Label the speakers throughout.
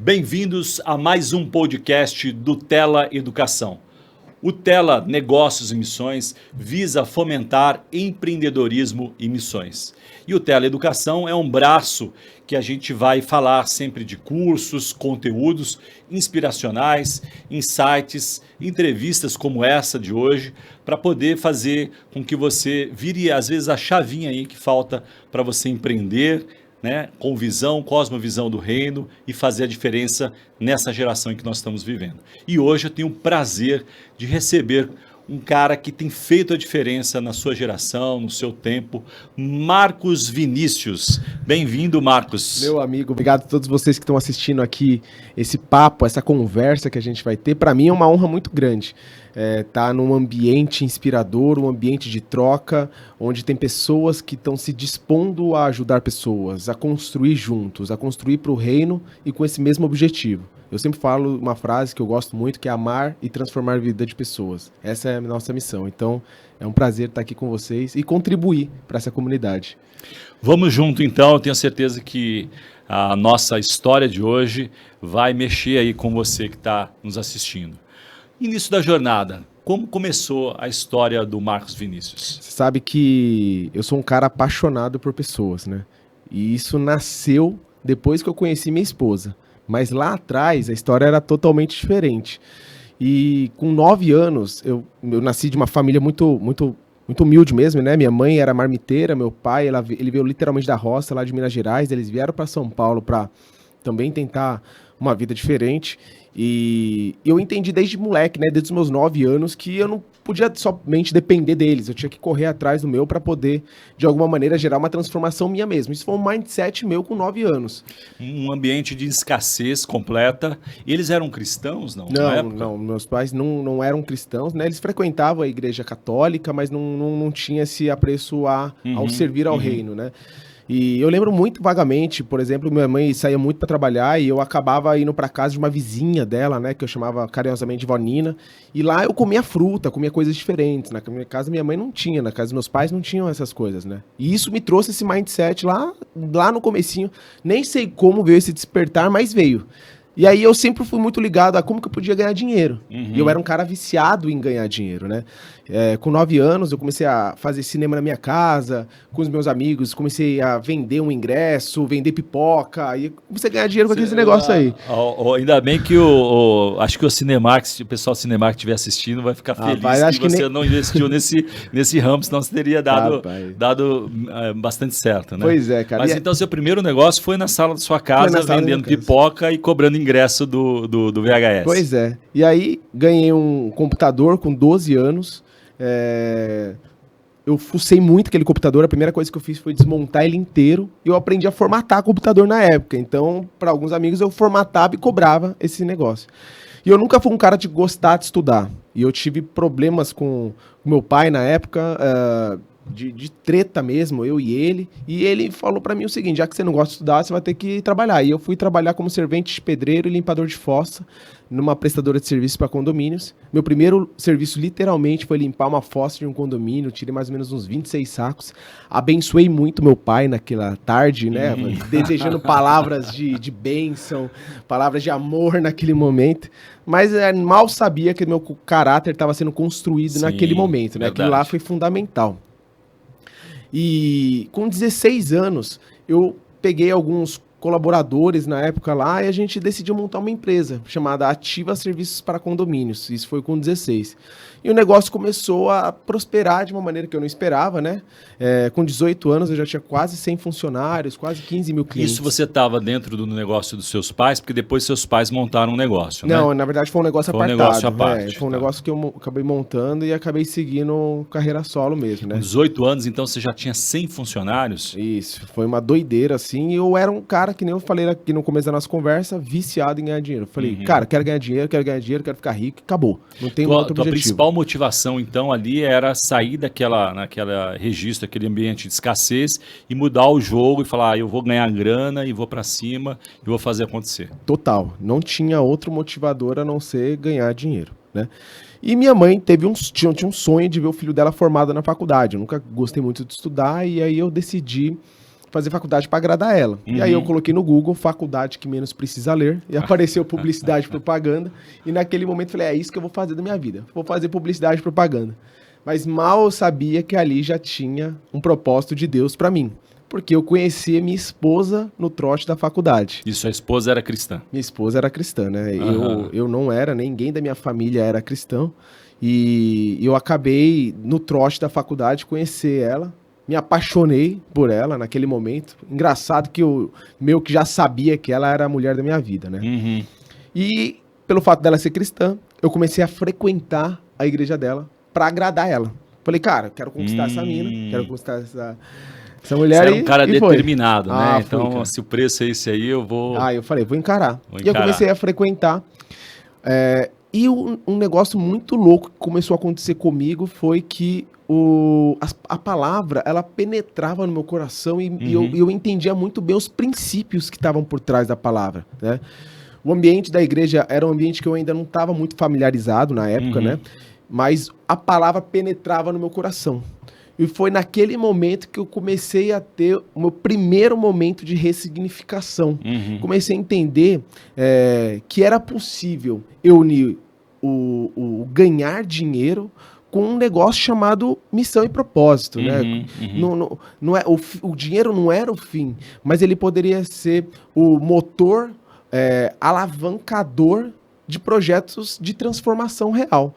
Speaker 1: Bem-vindos a mais um podcast do Tela Educação. O Tela Negócios e Missões visa fomentar empreendedorismo e missões. E o Tela Educação é um braço que a gente vai falar sempre de cursos, conteúdos inspiracionais, insights, entrevistas como essa de hoje, para poder fazer com que você vire, às vezes, a chavinha aí que falta para você empreender, né, com visão, cosmovisão do reino e fazer a diferença nessa geração em que nós estamos vivendo. E hoje eu tenho o prazer de receber um cara que tem feito a diferença na sua geração, no seu tempo, Marcos Vinícius. Bem-vindo, Marcos.
Speaker 2: Meu amigo, obrigado a todos vocês que estão assistindo aqui esse papo, essa conversa que a gente vai ter. Para mim é uma honra muito grande tá num ambiente inspirador, um ambiente de troca, onde tem pessoas que estão se dispondo a ajudar pessoas, a construir juntos, a construir para o reino e com esse mesmo objetivo. Eu sempre falo uma frase que eu gosto muito, que é amar e transformar a vida de pessoas. Essa é a nossa missão. Então, é um prazer estar aqui com vocês e contribuir para essa comunidade.
Speaker 1: Vamos junto, então. Eu tenho certeza que a nossa história de hoje vai mexer aí com você que está nos assistindo. Início da jornada. Como começou a história do Marcos Vinícius?
Speaker 2: Você sabe que eu sou um cara apaixonado por pessoas, né? E isso nasceu depois que eu conheci minha esposa. Mas lá atrás a história era totalmente diferente. E com 9 anos, eu nasci de uma família muito humilde mesmo, né? Minha mãe era marmiteira, meu pai, ele veio literalmente da roça, lá de Minas Gerais. Eles vieram para São Paulo para também tentar uma vida diferente. E eu entendi desde moleque, né? Desde os meus 9 anos, que eu não podia somente depender deles. Eu tinha que correr atrás do meu para poder, de alguma maneira, gerar uma transformação minha mesmo. Isso foi um mindset meu com 9 anos.
Speaker 1: Um ambiente de escassez completa. Eles eram cristãos, não?
Speaker 2: Não. Meus pais não eram cristãos, né? Eles frequentavam a igreja católica, mas não tinha esse apreço ao servir ao reino, né? E eu lembro muito vagamente, por exemplo, minha mãe saía muito para trabalhar e eu acabava indo para casa de uma vizinha dela, né, que eu chamava carinhosamente de Vó Nina, e lá eu comia fruta, comia coisas diferentes. Na minha casa minha mãe não tinha, na casa dos meus pais não tinham essas coisas, né? E isso me trouxe esse mindset lá no comecinho, nem sei como veio esse despertar, mas veio. E aí eu sempre fui muito ligado a como que eu podia ganhar dinheiro. E eu era um cara viciado em ganhar dinheiro, né? Com 9 anos eu comecei a fazer cinema na minha casa, com os meus amigos, comecei a vender um ingresso, vender pipoca, e comecei a ganhar dinheiro com aquele negócio aí.
Speaker 1: Ainda bem que acho que o Cinemark, se o pessoal do Cinemark estiver assistindo, vai ficar feliz que você não investiu nesse ramo, senão você teria dado bastante certo, né?
Speaker 2: Pois é, cara.
Speaker 1: Mas então seu primeiro negócio foi na sala da sua casa, vendendo pipoca e cobrando ingresso do VHS.
Speaker 2: Pois é. E aí ganhei um computador com 12 anos. Eu fucei muito aquele computador. A primeira coisa que eu fiz foi desmontar ele inteiro. E eu aprendi a formatar computador na época. Então, para alguns amigos, eu formatava e cobrava esse negócio. E eu nunca fui um cara de gostar de estudar. E eu tive problemas com o meu pai na época, de treta mesmo, eu e ele. E ele falou pra mim o seguinte: já que você não gosta de estudar, você vai ter que trabalhar. E eu fui trabalhar como servente de pedreiro e limpador de fossa numa prestadora de serviços para condomínios. Meu primeiro serviço, literalmente, foi limpar uma fossa de um condomínio. Tirei mais ou menos uns 26 sacos. Abençoei muito meu pai naquela tarde, né? Desejando palavras de bênção, palavras de amor naquele momento. Mas mal sabia que meu caráter estava sendo construído naquele momento, né? Aquilo lá foi fundamental. E com 16 anos, eu peguei alguns colaboradores na época lá e a gente decidiu montar uma empresa chamada Ativa Serviços para Condomínios. Isso foi com 16. E o negócio começou a prosperar de uma maneira que eu não esperava, né? Com 18 anos eu já tinha quase 100 funcionários, quase 15 mil clientes.
Speaker 1: Isso você estava dentro do negócio dos seus pais, porque depois seus pais montaram um negócio, né?
Speaker 2: Não, na verdade foi um negócio apartado.
Speaker 1: Foi um negócio à parte.
Speaker 2: Foi um negócio que eu acabei montando e acabei seguindo carreira solo mesmo, né?
Speaker 1: Com 18 anos, então você já tinha 100 funcionários?
Speaker 2: Isso, foi uma doideira, assim. E eu era um cara, que nem eu falei aqui no começo da nossa conversa, viciado em ganhar dinheiro. Eu falei, cara, quero ganhar dinheiro, quero ficar rico, acabou. Não tem outro objetivo.
Speaker 1: A principal motivação, então, ali era sair naquela registro, aquele ambiente de escassez e mudar o jogo e falar, eu vou ganhar grana e vou pra cima e vou fazer acontecer.
Speaker 2: Total. Não tinha outro motivador a não ser ganhar dinheiro, né? E minha mãe tinha um sonho de ver o filho dela formado na faculdade. Eu nunca gostei muito de estudar e aí eu decidi fazer faculdade para agradar ela.
Speaker 1: Uhum.
Speaker 2: E aí eu coloquei no Google, faculdade que menos precisa ler, e apareceu publicidade e propaganda, e naquele momento eu falei, é isso que eu vou fazer da minha vida, vou fazer publicidade e propaganda. Mas mal eu sabia que ali já tinha um propósito de Deus para mim, porque eu conhecia minha esposa no trote da faculdade.
Speaker 1: E sua esposa era cristã?
Speaker 2: Minha esposa era cristã, né?
Speaker 1: Aham.
Speaker 2: Eu não era, ninguém da minha família era cristão, e eu acabei no trote da faculdade conhecer ela. Me apaixonei por ela naquele momento. Engraçado que eu meio que já sabia que ela era a mulher da minha vida, né?
Speaker 1: Uhum.
Speaker 2: E pelo fato dela ser cristã, eu comecei a frequentar a igreja dela pra agradar ela. Falei, cara, eu quero conquistar essa mina, quero conquistar essa mulher.
Speaker 1: Você era um cara
Speaker 2: e foi.
Speaker 1: determinado, né?
Speaker 2: Ah, foi,
Speaker 1: Então,
Speaker 2: cara.
Speaker 1: se o preço é esse aí, eu vou...
Speaker 2: Ah, eu falei, vou encarar.
Speaker 1: Vou
Speaker 2: E eu
Speaker 1: encarar.
Speaker 2: comecei a frequentar. E um negócio muito louco que começou a acontecer comigo foi que a palavra, ela penetrava no meu coração e eu entendia muito bem os princípios que estavam por trás da palavra, né? O ambiente da igreja era um ambiente que eu ainda não estava muito familiarizado na época, né? Mas a palavra penetrava no meu coração. E foi naquele momento que eu comecei a ter o meu primeiro momento de ressignificação. Comecei a entender que era possível eu unir o ganhar dinheiro com um negócio chamado missão e propósito, né? Não é, o dinheiro não era o fim, mas ele poderia ser o motor alavancador de projetos de transformação real.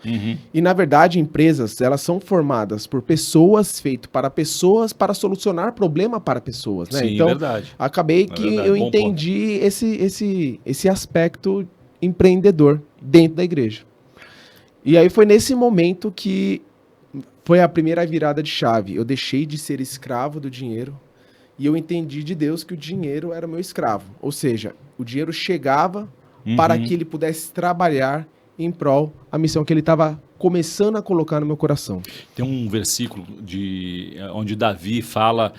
Speaker 2: E, na verdade, empresas, elas são formadas por pessoas, feito para pessoas, para solucionar problema para pessoas, né?
Speaker 1: Sim,
Speaker 2: então,
Speaker 1: verdade.
Speaker 2: acabei que
Speaker 1: verdade,
Speaker 2: eu
Speaker 1: bom
Speaker 2: entendi esse aspecto empreendedor dentro da igreja. E aí foi nesse momento que foi a primeira virada de chave. Eu deixei de ser escravo do dinheiro e eu entendi de Deus que o dinheiro era meu escravo. Ou seja, o dinheiro chegava para que ele pudesse trabalhar em prol a missão que ele estava começando a colocar no meu coração.
Speaker 1: Tem um versículo onde Davi fala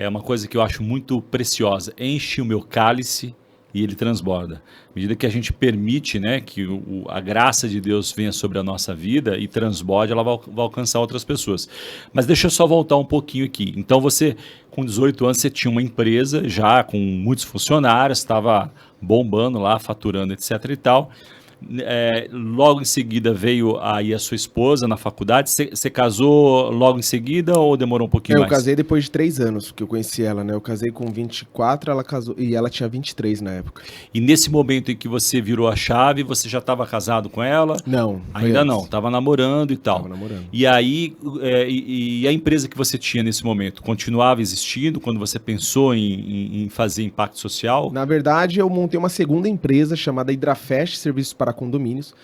Speaker 1: uma coisa que eu acho muito preciosa: enche o meu cálice e ele transborda. À medida que a gente permite, né, que a graça de Deus venha sobre a nossa vida e transborde, ela vai alcançar outras pessoas. Mas deixa eu só voltar um pouquinho aqui. Então você, com 18 anos, você tinha uma empresa já com muitos funcionários, estava bombando lá, faturando, etc e tal. Logo em seguida veio aí a sua esposa na faculdade. Você casou logo em seguida ou demorou um pouquinho mais?
Speaker 2: Eu casei depois de 3 anos que eu conheci ela, né? Eu casei com 24, ela casou e ela tinha 23 na época.
Speaker 1: E nesse momento em que você virou a chave, você já estava casado com ela?
Speaker 2: Não,
Speaker 1: Ainda não, estava namorando e tal.
Speaker 2: Tava namorando.
Speaker 1: E aí, e a empresa que você tinha nesse momento continuava existindo quando você pensou em fazer impacto social?
Speaker 2: Na verdade, eu montei uma segunda empresa chamada Hidrafest Serviços para Condomínios,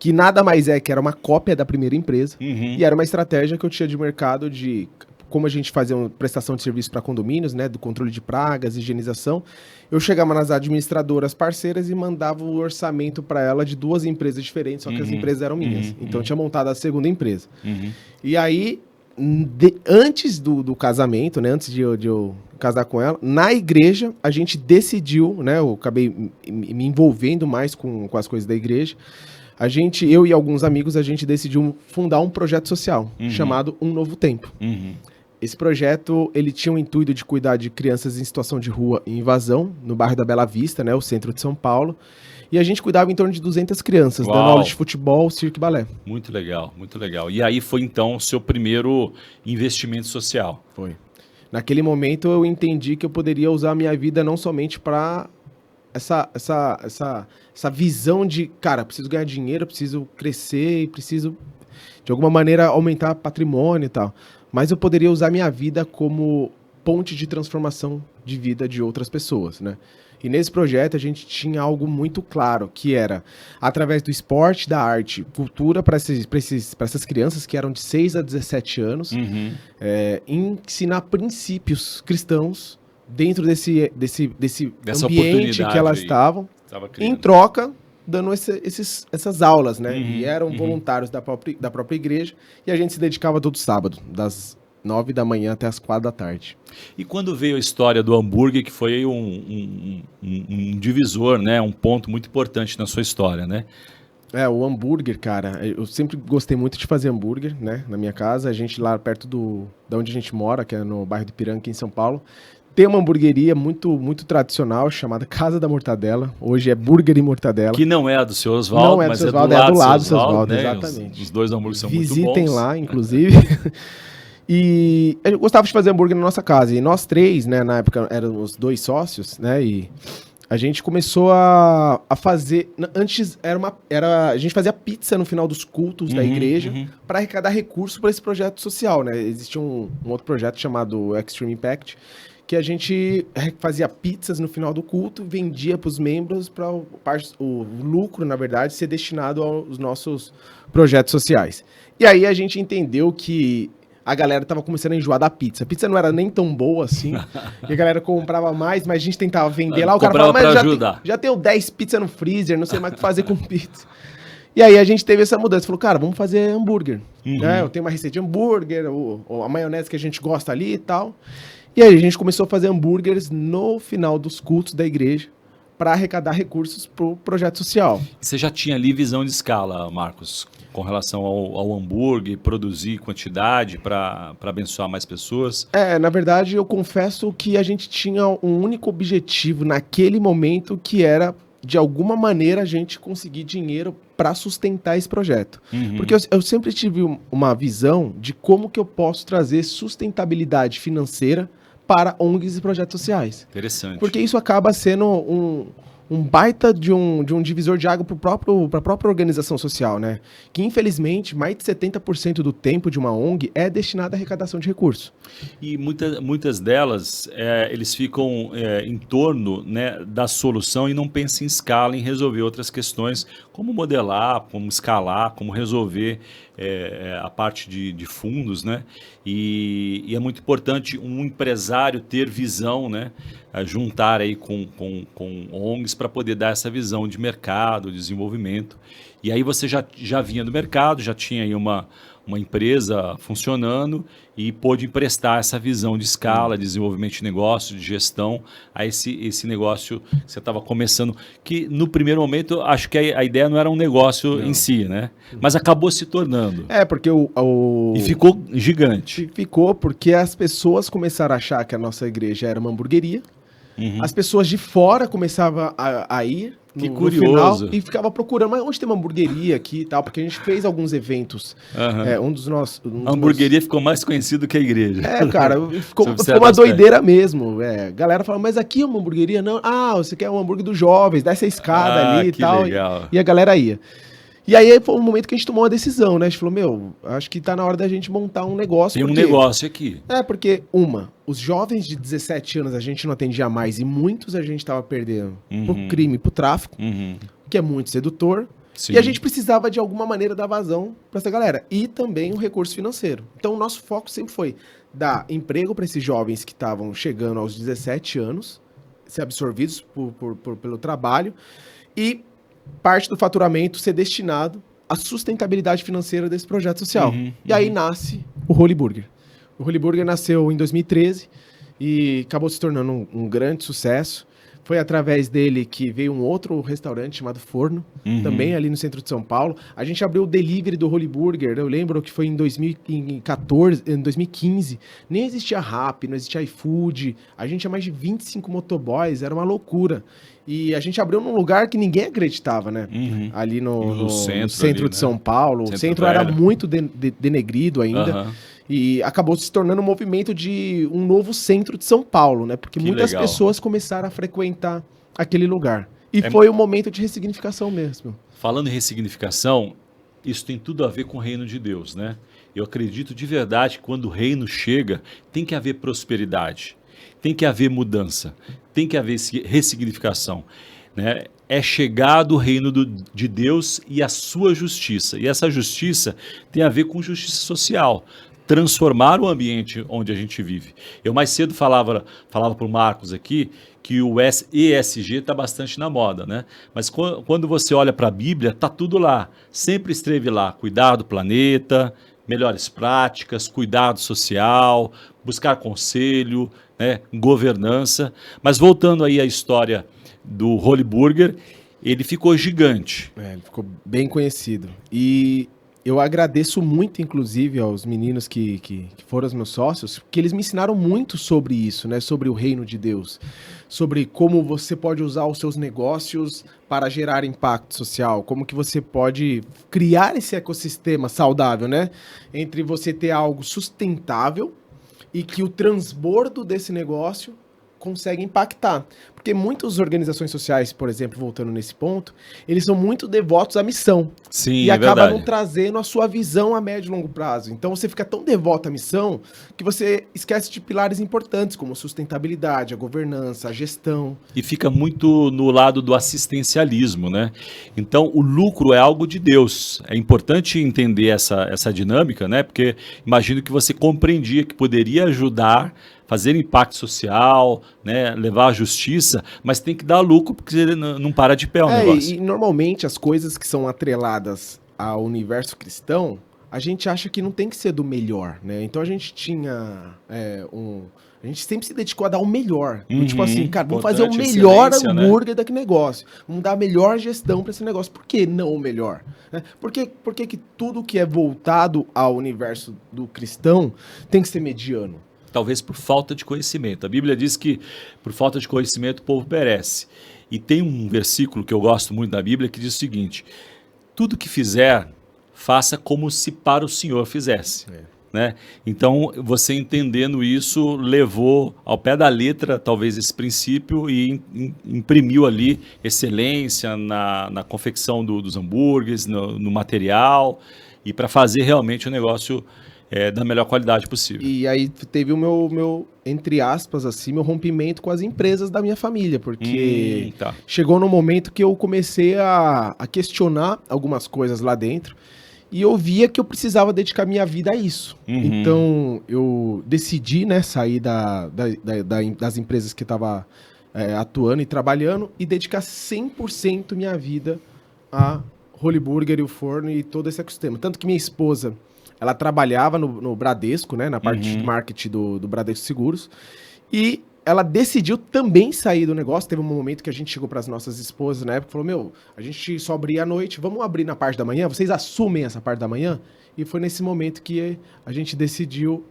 Speaker 2: que nada mais é que era uma cópia da primeira empresa, e era uma estratégia que eu tinha de mercado de como a gente fazia uma prestação de serviço para condomínios, né, do controle de pragas, higienização. Eu chegava nas administradoras parceiras e mandava o orçamento para ela de 2 empresas diferentes, só que as empresas eram minhas. Então eu tinha montado a segunda empresa. E aí, antes do casamento, né, antes de eu casar com ela, na igreja a gente decidiu, né, eu acabei me envolvendo mais com as coisas da igreja. Eu e alguns amigos, a gente decidiu fundar um projeto social chamado Um Novo Tempo. Esse projeto, ele tinha o intuito de cuidar de crianças em situação de rua e invasão, no bairro da Bela Vista, né, o centro de São Paulo. E a gente cuidava em torno de 200 crianças, dando aula de futebol, circo e balé.
Speaker 1: Muito legal, muito legal. E aí foi então o seu primeiro investimento social?
Speaker 2: Foi. Naquele momento eu entendi que eu poderia usar a minha vida não somente para essa visão de, cara, preciso ganhar dinheiro, preciso crescer, preciso de alguma maneira aumentar patrimônio e tal. Mas eu poderia usar a minha vida como ponte de transformação de vida de outras pessoas, né? E nesse projeto a gente tinha algo muito claro, que era, através do esporte, da arte, cultura para essas crianças que eram de 6 a 17 anos, ensinar princípios cristãos dentro desse ambiente que elas estavam, em troca, dando essas aulas, né? E eram voluntários da própria igreja, e a gente se dedicava todo sábado, das 9 da manhã até as 4 da tarde.
Speaker 1: E quando veio a história do hambúrguer, que foi um divisor, né? Um ponto muito importante na sua história, né?
Speaker 2: O hambúrguer, cara, eu sempre gostei muito de fazer hambúrguer, né? Na minha casa, a gente lá perto da onde a gente mora, que é no bairro do Ipiranga, aqui em São Paulo, tem uma hamburgueria muito tradicional chamada Casa da Mortadela. Hoje é Burger e Mortadela.
Speaker 1: Que não é a do seu Oswaldo,
Speaker 2: não é do
Speaker 1: mas
Speaker 2: seu
Speaker 1: é
Speaker 2: Oswaldo,
Speaker 1: do lado do seu
Speaker 2: Oswaldo,
Speaker 1: né?
Speaker 2: exatamente.
Speaker 1: Os dois hambúrgueres são muito bons.
Speaker 2: Visitem lá, inclusive. E eu gostava de fazer hambúrguer na nossa casa. E nós três, né, na época éramos 2 sócios, né, e a gente começou a fazer... Antes a gente fazia pizza no final dos cultos da igreja para arrecadar recursos para esse projeto social, né? Existia um outro projeto chamado Extreme Impact, que a gente fazia pizzas no final do culto, vendia para os membros para o lucro, na verdade, ser destinado aos nossos projetos sociais. E aí a gente entendeu que a galera tava começando a enjoar da pizza. A pizza não era nem tão boa assim. E a galera comprava mais, mas a gente tentava vender lá. O cara falava, mas já tenho 10 pizzas no freezer, não sei mais o que fazer com pizza. E aí a gente teve essa mudança. Falou, cara, vamos fazer hambúrguer. Né? Eu tenho uma receita de hambúrguer, ou a maionese que a gente gosta ali e tal. E aí a gente começou a fazer hambúrgueres no final dos cultos da igreja para arrecadar recursos para o projeto social.
Speaker 1: E você já tinha ali visão de escala, Marcos, com relação ao hambúrguer, produzir quantidade para abençoar mais pessoas?
Speaker 2: Na verdade, eu confesso que a gente tinha um único objetivo naquele momento, que era, de alguma maneira, a gente conseguir dinheiro para sustentar esse projeto. Porque eu sempre tive uma visão de como que eu posso trazer sustentabilidade financeira para ONGs e projetos sociais.
Speaker 1: Interessante.
Speaker 2: Porque isso acaba sendo um baita de um divisor de água para a própria organização social, né? Que, infelizmente, mais de 70% do tempo de uma ONG é destinado à arrecadação de recursos.
Speaker 1: E muitas delas, eles ficam em torno, né, da solução e não pensam em escala, em resolver outras questões, como modelar, como escalar, como resolver a parte de fundos, né? E é muito importante um empresário ter visão, né? Juntar aí com ONGs para poder dar essa visão de mercado, desenvolvimento. E aí você já vinha do mercado, já tinha aí uma empresa funcionando e pôde emprestar essa visão de escala, de desenvolvimento de negócio, de gestão a esse negócio que você estava começando, que no primeiro momento acho que a ideia não era um negócio em si, né? Mas acabou se tornando.
Speaker 2: Porque
Speaker 1: E ficou gigante.
Speaker 2: Ficou porque as pessoas começaram a achar que a nossa igreja era uma hamburgueria. As pessoas de fora começavam a ir no final e ficava procurando, mas onde tem uma hamburgueria aqui e tal, porque a gente fez alguns eventos.
Speaker 1: A hamburgueria ficou mais conhecido que a igreja.
Speaker 2: Cara, ficou uma doideira mesmo. A galera fala, mas aqui é uma hamburgueria? Não, você quer um hambúrguer dos jovens, desce a escada ali e tal.
Speaker 1: Legal.
Speaker 2: E a galera ia. E aí foi um momento que a gente tomou uma decisão, né? A gente falou, acho que tá na hora da gente montar um negócio.
Speaker 1: Tem um negócio aqui.
Speaker 2: Porque, os jovens de 17 anos a gente não atendia mais e muitos a gente tava perdendo pro crime, pro tráfico, que é muito sedutor. Sim. E a gente precisava, de alguma maneira, dar vazão pra essa galera. E também o recurso financeiro. Então, o nosso foco sempre foi dar emprego para esses jovens que estavam chegando aos 17 anos, ser absorvidos pelo trabalho, e parte do faturamento ser destinado à sustentabilidade financeira desse projeto social. E aí nasce o Holy Burger. O Holy Burger nasceu em 2013 e acabou se tornando um grande sucesso. Foi através dele que veio um outro restaurante chamado Forno, também ali no centro de São Paulo. A gente abriu o delivery do Holy Burger, eu lembro que foi em 2015. Nem existia Rappi, não existia iFood. A gente tinha mais de 25 motoboys, era uma loucura. E a gente abriu num lugar que ninguém acreditava, né? Ali no centro de São Paulo. O centro era muito denegrido ainda. E acabou se tornando um movimento de um novo centro de São Paulo, né? Porque muitas pessoas começaram a frequentar aquele lugar. E foi um momento de ressignificação mesmo.
Speaker 1: Falando em ressignificação, isso tem tudo a ver com o reino de Deus, né? Eu acredito de verdade que quando o reino chega, tem que haver prosperidade, tem que haver mudança, tem que haver ressignificação, né? É chegado o reino de Deus e a sua justiça. E essa justiça tem a ver com justiça social. Transformar o ambiente onde a gente vive. Eu mais cedo falava para o Marcos aqui que o ESG está bastante na moda, né? Mas quando você olha para a Bíblia, está tudo lá. Sempre esteve lá. Cuidar do planeta, melhores práticas, cuidado social, buscar conselho, né? Governança. Mas voltando aí à história do Holy Burger, ele ficou gigante.
Speaker 2: Ele ficou bem conhecido. E eu agradeço muito, inclusive, aos meninos que foram os meus sócios, porque eles me ensinaram muito sobre isso, né? Sobre o reino de Deus, sobre como você pode usar os seus negócios para gerar impacto social, como que você pode criar esse ecossistema saudável, né? Entre você ter algo sustentável e que o transbordo desse negócio consegue impactar. Porque muitas organizações sociais, por exemplo, voltando nesse ponto, eles são muito devotos à missão.
Speaker 1: Sim,
Speaker 2: E
Speaker 1: é
Speaker 2: acaba
Speaker 1: verdade.
Speaker 2: não trazendo a sua visão a médio e longo prazo. Então você fica tão devoto à missão que você esquece de pilares importantes, como sustentabilidade, a governança, a gestão.
Speaker 1: E fica muito no lado do assistencialismo, né? Então, o lucro é algo de Deus. É importante entender essa dinâmica, né? Porque imagino que você compreendia que poderia ajudar, fazer impacto social, né? Levar à justiça, mas tem que dar lucro porque você não para de pé o negócio.
Speaker 2: E normalmente as coisas que são atreladas ao universo cristão, a gente acha que não tem que ser do melhor, né? Então a gente tinha a gente sempre se dedicou a dar o melhor.
Speaker 1: Uhum,
Speaker 2: Tipo assim, cara, vamos fazer o
Speaker 1: importante,
Speaker 2: melhor
Speaker 1: excelência, né?
Speaker 2: hambúrguer daquele negócio. Vamos dar a melhor gestão para esse negócio. Por que não o melhor? Né? Por que que tudo que é voltado ao universo do cristão tem que ser mediano?
Speaker 1: Talvez por falta de conhecimento. A Bíblia diz que por falta de conhecimento o povo perece. E tem um versículo que eu gosto muito da Bíblia que diz o seguinte: tudo que fizer, faça como se para o Senhor fizesse. Né? Então, você entendendo isso, levou ao pé da letra, talvez, esse princípio e imprimiu ali excelência na confecção dos hambúrgueres, no material, e para fazer realmente o negócio da melhor qualidade possível.
Speaker 2: E aí teve o meu, entre aspas, assim, meu rompimento com as empresas da minha família, porque
Speaker 1: Tá.
Speaker 2: chegou no momento que eu comecei a questionar algumas coisas lá dentro e eu via que eu precisava dedicar minha vida a isso.
Speaker 1: Uhum.
Speaker 2: Então eu decidi, né, sair das empresas que eu estava atuando e trabalhando e dedicar 100% minha vida a Holy Burger e o forno e todo esse ecossistema. Tanto que minha esposa, ela trabalhava no Bradesco, né, na parte de marketing do Bradesco Seguros, e ela decidiu também sair do negócio. Teve um momento que a gente chegou para as nossas esposas na época e falou: meu, a gente só abria à noite, vamos abrir na parte da manhã? Vocês assumem essa parte da manhã? E foi nesse momento que a gente decidiu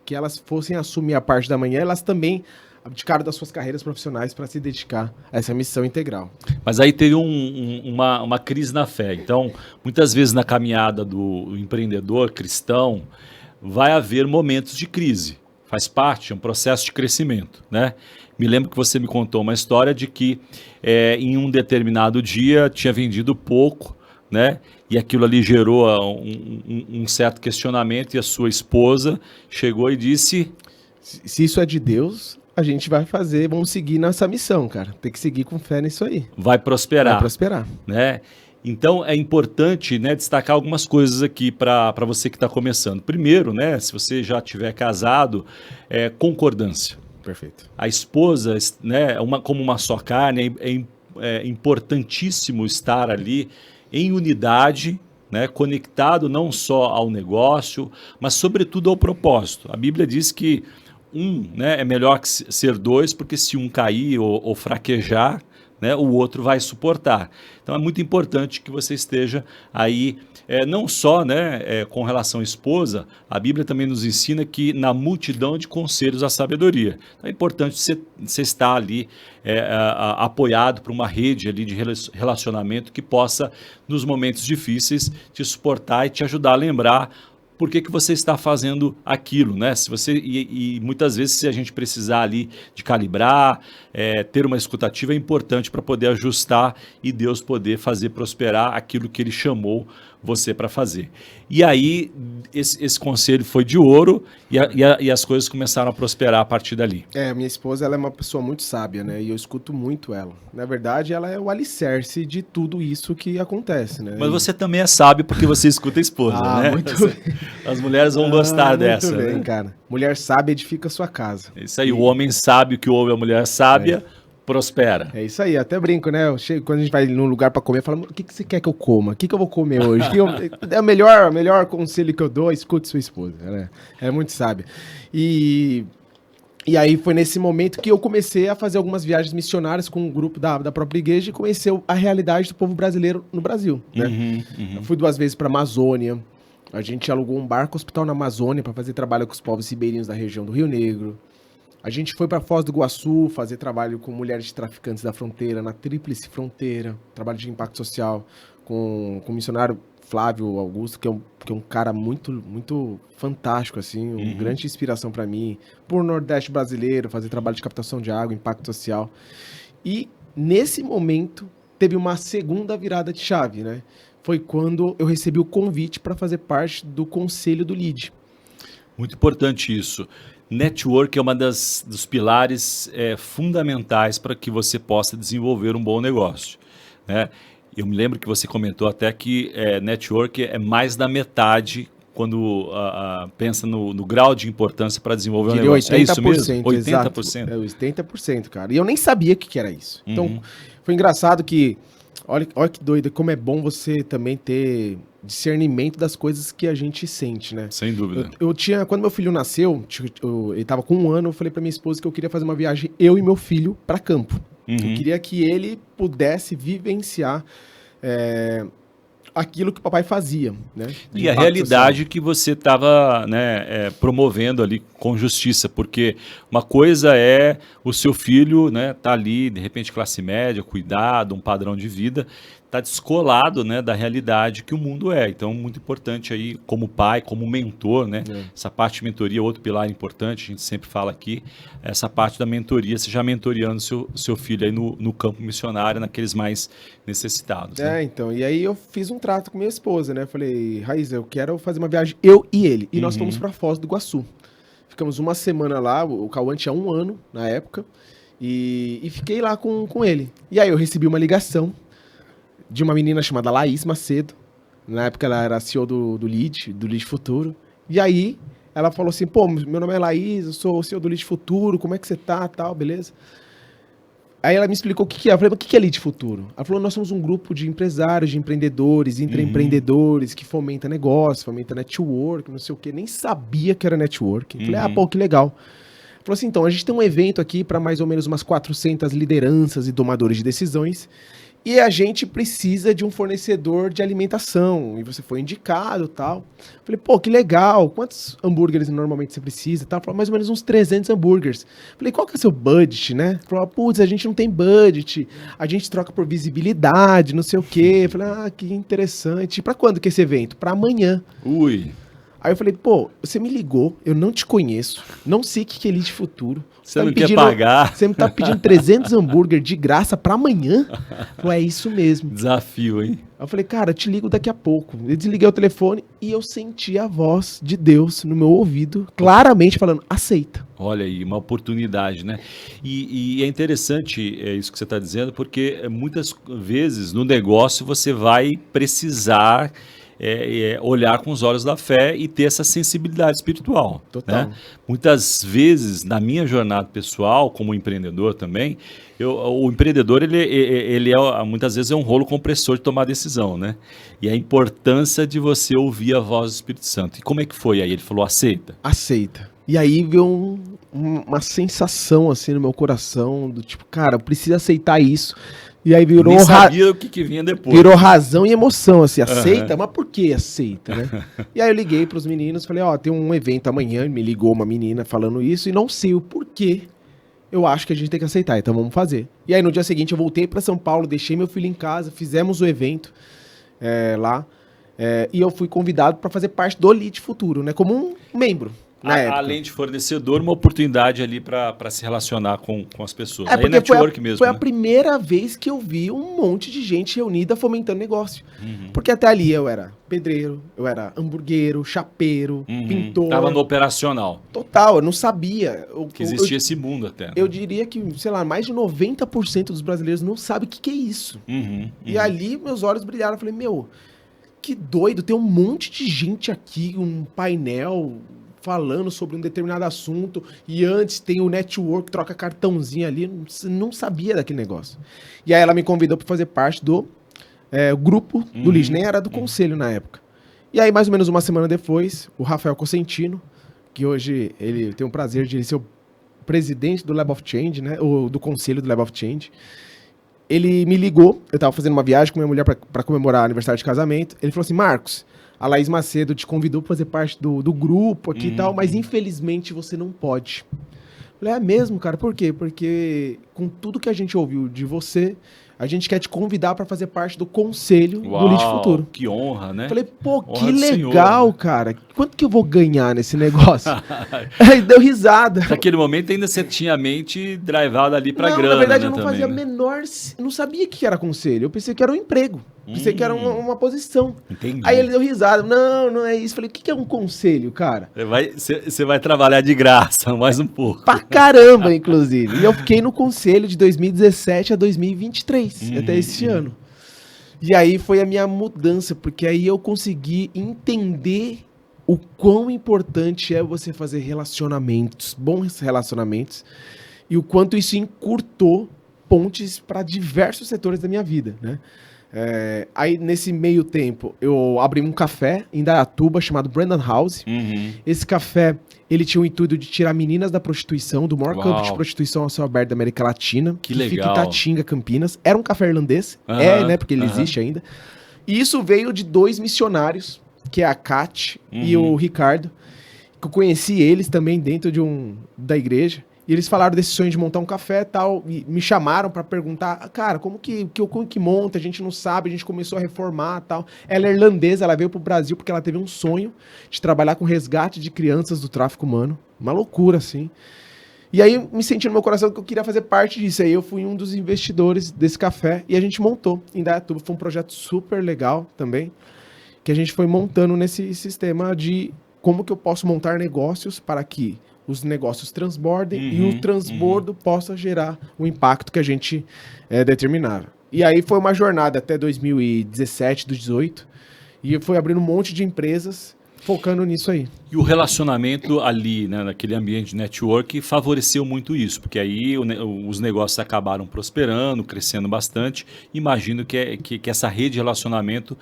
Speaker 2: que elas fossem assumir a parte da manhã, elas também abdicaram das suas carreiras profissionais para se dedicar a essa missão integral.
Speaker 1: Mas aí teve uma crise na fé. Então, muitas vezes na caminhada do empreendedor cristão, vai haver momentos de crise. Faz parte, é um processo de crescimento, né? Me lembro que você me contou uma história de que em um determinado dia tinha vendido pouco, né? E aquilo ali gerou um certo questionamento e a sua esposa chegou e disse:
Speaker 2: se isso é de Deus, a gente vai fazer, vamos seguir nessa missão, cara. Tem que seguir com fé nisso aí.
Speaker 1: vai prosperar.
Speaker 2: Vai prosperar.
Speaker 1: Né? Então é importante, né, destacar algumas coisas aqui para você que está começando. Primeiro, né, se você já tiver casado, concordância.
Speaker 2: Perfeito.
Speaker 1: A esposa, né, como uma só carne, é importantíssimo estar ali em unidade, né, conectado não só ao negócio, mas sobretudo ao propósito. A Bíblia diz que né, é melhor que ser dois, porque se um cair ou fraquejar, né, o outro vai suportar. Então é muito importante que você esteja aí, não só, né, com relação à esposa, a Bíblia também nos ensina que na multidão de conselhos há sabedoria. Então é importante você estar ali apoiado por uma rede ali de relacionamento que possa, nos momentos difíceis, te suportar e te ajudar a lembrar por que você está fazendo aquilo, né? Se você, e muitas vezes, se a gente precisar ali de calibrar, ter uma escutativa, é importante para poder ajustar e Deus poder fazer prosperar aquilo que Ele chamou você para fazer. E aí, esse conselho foi de ouro e as coisas começaram a prosperar a partir dali.
Speaker 2: Minha esposa, ela é uma pessoa muito sábia, né? E eu escuto muito ela. Na verdade, ela é o alicerce de tudo isso que acontece, né?
Speaker 1: Mas você também é sábio porque você escuta a esposa, né?
Speaker 2: Muito
Speaker 1: As mulheres vão gostar dessa.
Speaker 2: Muito bem,
Speaker 1: né?
Speaker 2: cara. Mulher sábia edifica a sua casa.
Speaker 1: É isso aí, o homem sábio que ouve a mulher sábia prospera.
Speaker 2: É isso aí, até brinco, né? Eu chego, quando a gente vai num lugar pra comer, eu falo: o que você quer que eu coma? O que eu vou comer hoje? É o melhor conselho que eu dou, escute sua esposa. Ela é muito sábia. E aí foi nesse momento que eu comecei a fazer algumas viagens missionárias com um grupo da própria igreja e conhecer a realidade do povo brasileiro no Brasil, né? Eu fui 2 vezes pra Amazônia, A gente alugou um barco hospital na Amazônia para fazer trabalho com os povos ribeirinhos da região do Rio Negro. A gente foi para Foz do Iguaçu fazer trabalho com mulheres de traficantes da fronteira, na Tríplice Fronteira, trabalho de impacto social com o missionário Flávio Augusto, que é um cara muito, muito fantástico, assim, uma grande inspiração para mim, por Nordeste brasileiro, fazer trabalho de captação de água, impacto social. E nesse momento teve uma segunda virada de chave, né? Foi quando eu recebi o convite para fazer parte do conselho do LEAD.
Speaker 1: Muito importante isso. Network é uma dos pilares fundamentais para que você possa desenvolver um bom negócio, né? Eu me lembro que você comentou até que network é mais da metade quando pensa no grau de importância para desenvolver um negócio.
Speaker 2: 80%,
Speaker 1: é isso mesmo?
Speaker 2: 80%,
Speaker 1: 80%?
Speaker 2: É 80%, cara. E eu nem sabia o que era isso. Então, foi engraçado que, olha que doido, como é bom você também ter discernimento das coisas que a gente sente, né?
Speaker 1: Sem dúvida.
Speaker 2: Eu tinha, quando meu filho nasceu, ele tava com 1 ano, eu falei pra minha esposa que eu queria fazer uma viagem, eu e meu filho, pra campo. Eu queria que ele pudesse vivenciar aquilo que o papai fazia, né?
Speaker 1: E a realidade que você estava promovendo ali com justiça, porque uma coisa é o seu filho, né, tá ali, de repente classe média, cuidado, um padrão de vida, tá descolado, né, da realidade que o mundo é. Então, muito importante aí, como pai, como mentor, né, essa parte de mentoria, outro pilar importante, a gente sempre fala aqui, essa parte da mentoria, você já mentoreando seu filho aí no campo missionário, naqueles mais necessitados. Né?
Speaker 2: Então, e aí eu fiz um trato com minha esposa, né, falei, Raíssa, eu quero fazer uma viagem, eu e ele, e nós fomos para Foz do Iguaçu. Ficamos uma semana lá, o Cauã tinha 1 ano na época, e fiquei lá com ele. E aí eu recebi uma ligação de uma menina chamada Laís Macedo. Na época ela era CEO do LEAD Futuro. E aí ela falou assim, pô, meu nome é Laís, eu sou o CEO do LEAD Futuro, como é que você tá, tal, beleza? Aí ela me explicou o que é. Eu falei, mas o que é LEAD Futuro? Ela falou, nós somos um grupo de empresários, de empreendedores, intraempreendedores, que fomenta negócio, fomenta network, não sei o quê. Nem sabia que era network. Eu falei, pô, que legal. Ela falou assim, então, a gente tem um evento aqui para mais ou menos umas 400 lideranças e tomadores de decisões, e a gente precisa de um fornecedor de alimentação, e você foi indicado e tal. Falei, pô, que legal, quantos hambúrgueres normalmente você precisa? Tal? Falei, mais ou menos uns 300 hambúrgueres. Falei, qual que é o seu budget, né? Falei, putz, a gente não tem budget, a gente troca por visibilidade, não sei o quê. Falei, que interessante. Pra quando que é esse evento? Pra amanhã.
Speaker 1: Ui.
Speaker 2: Aí eu falei, pô, você me ligou, eu não te conheço, não sei o que é LEAD Futuro.
Speaker 1: Você não quer pagar?
Speaker 2: Você me tá pedindo 300 hambúrguer de graça pra amanhã? Falei, é isso mesmo.
Speaker 1: Desafio, hein?
Speaker 2: Aí eu falei, cara, eu te ligo daqui a pouco. Eu desliguei o telefone e eu senti a voz de Deus no meu ouvido, claramente falando, aceita.
Speaker 1: Olha aí, uma oportunidade, né? E é interessante isso que você está dizendo, porque muitas vezes no negócio você vai precisar olhar com os olhos da fé e ter essa sensibilidade espiritual.
Speaker 2: Total.
Speaker 1: Né? Muitas vezes, na minha jornada pessoal, como empreendedor também, o empreendedor, ele muitas vezes é um rolo compressor de tomar decisão, né? E a importância de você ouvir a voz do Espírito Santo. E como é que foi aí? Ele falou, aceita?
Speaker 2: Aceita. E aí veio uma sensação assim no meu coração, do tipo, cara, eu preciso aceitar isso. E aí virou...
Speaker 1: Nem sabia o que vinha depois.
Speaker 2: Virou razão e emoção, assim, aceita? Mas por que aceita, né? E aí eu liguei pros meninos, falei, tem um evento amanhã, me ligou uma menina falando isso, e não sei o porquê. Eu acho que a gente tem que aceitar, então vamos fazer. E aí no dia seguinte eu voltei para São Paulo, deixei meu filho em casa, fizemos o evento lá, e eu fui convidado para fazer parte do LEAD Futuro, né? Como um membro.
Speaker 1: Além de fornecedor, uma oportunidade ali para se relacionar com as pessoas.
Speaker 2: Porque
Speaker 1: network mesmo.
Speaker 2: Foi a primeira vez que eu vi um monte de gente reunida fomentando negócio. Porque até ali eu era pedreiro, eu era hamburguero, chapeiro, pintor.
Speaker 1: Tava no operacional.
Speaker 2: Total, eu não sabia.
Speaker 1: Que existia esse mundo até. Né?
Speaker 2: Eu diria que, sei lá, mais de 90% dos brasileiros não sabem o que é isso. E ali meus olhos brilharam. Eu falei, meu, que doido, tem um monte de gente aqui, um painel falando sobre um determinado assunto, e antes tem o network, troca cartãozinho ali, não sabia daquele negócio. E aí ela me convidou para fazer parte do grupo do LEAD, nem era do conselho na época. E aí mais ou menos uma semana depois, o Rafael Cosentino, que hoje ele tem o prazer de ser o presidente do Lab of Change, né, ou do conselho do Lab of Change, ele me ligou, eu estava fazendo uma viagem com minha mulher para comemorar aniversário de casamento, ele falou assim, Marcos, a Laís Macedo te convidou para fazer parte do grupo aqui e tal, mas infelizmente você não pode. Eu falei, é mesmo, cara? Por quê? Porque com tudo que a gente ouviu de você, a gente quer te convidar para fazer parte do conselho do Lead Futuro.
Speaker 1: Que honra, né?
Speaker 2: Eu falei, pô,
Speaker 1: Honra
Speaker 2: que
Speaker 1: do
Speaker 2: legal,
Speaker 1: Senhor, né?
Speaker 2: cara. Quanto que eu vou ganhar nesse negócio? Aí deu risada.
Speaker 1: Naquele momento ainda você tinha a mente drivada ali pra grana,
Speaker 2: na verdade
Speaker 1: né,
Speaker 2: eu não
Speaker 1: também,
Speaker 2: fazia
Speaker 1: né?
Speaker 2: menor... Eu não sabia que era conselho. Eu pensei que era um emprego. Pensei que era uma posição.
Speaker 1: Entendi.
Speaker 2: Aí ele deu risada. Não, não é isso. Falei, o que é um conselho, cara?
Speaker 1: Você vai trabalhar de graça mais um pouco.
Speaker 2: Pra caramba, inclusive. E eu fiquei no conselho de 2017 a 2023, até esse ano. E aí foi a minha mudança, porque aí eu consegui entender o quão importante é você fazer relacionamentos, bons relacionamentos, e o quanto isso encurtou pontes para diversos setores da minha vida, né? Aí, nesse meio tempo, eu abri um café em Indaiatuba chamado Brandon House. Esse café, ele tinha o intuito de tirar meninas da prostituição, do maior campo de prostituição ao céu aberto da América Latina.
Speaker 1: Que
Speaker 2: fica
Speaker 1: legal.
Speaker 2: em Tatinga, Campinas. Era um café irlandês, né? Porque ele existe ainda. E isso veio de 2 missionários, que é a Kat e o Ricardo, que eu conheci eles também dentro da igreja. E eles falaram desse sonho de montar um café e tal, e me chamaram pra perguntar, cara, como que monta? A gente não sabe, a gente começou a reformar e tal. Ela é irlandesa, ela veio pro Brasil porque ela teve um sonho de trabalhar com resgate de crianças do tráfico humano. Uma loucura, assim. E aí me senti no meu coração que eu queria fazer parte disso. Aí eu fui um dos investidores desse café e a gente montou em Indaiatuba. Foi um projeto super legal também, que a gente foi montando nesse sistema de como que eu posso montar negócios para que os negócios transbordem e o transbordo possa gerar o impacto que a gente determinar. E aí foi uma jornada até 2017, 2018, e foi abrindo um monte de empresas focando nisso aí.
Speaker 1: E o relacionamento ali, né, naquele ambiente de network, favoreceu muito isso, porque aí os negócios acabaram prosperando, crescendo bastante. Imagino que essa rede de relacionamento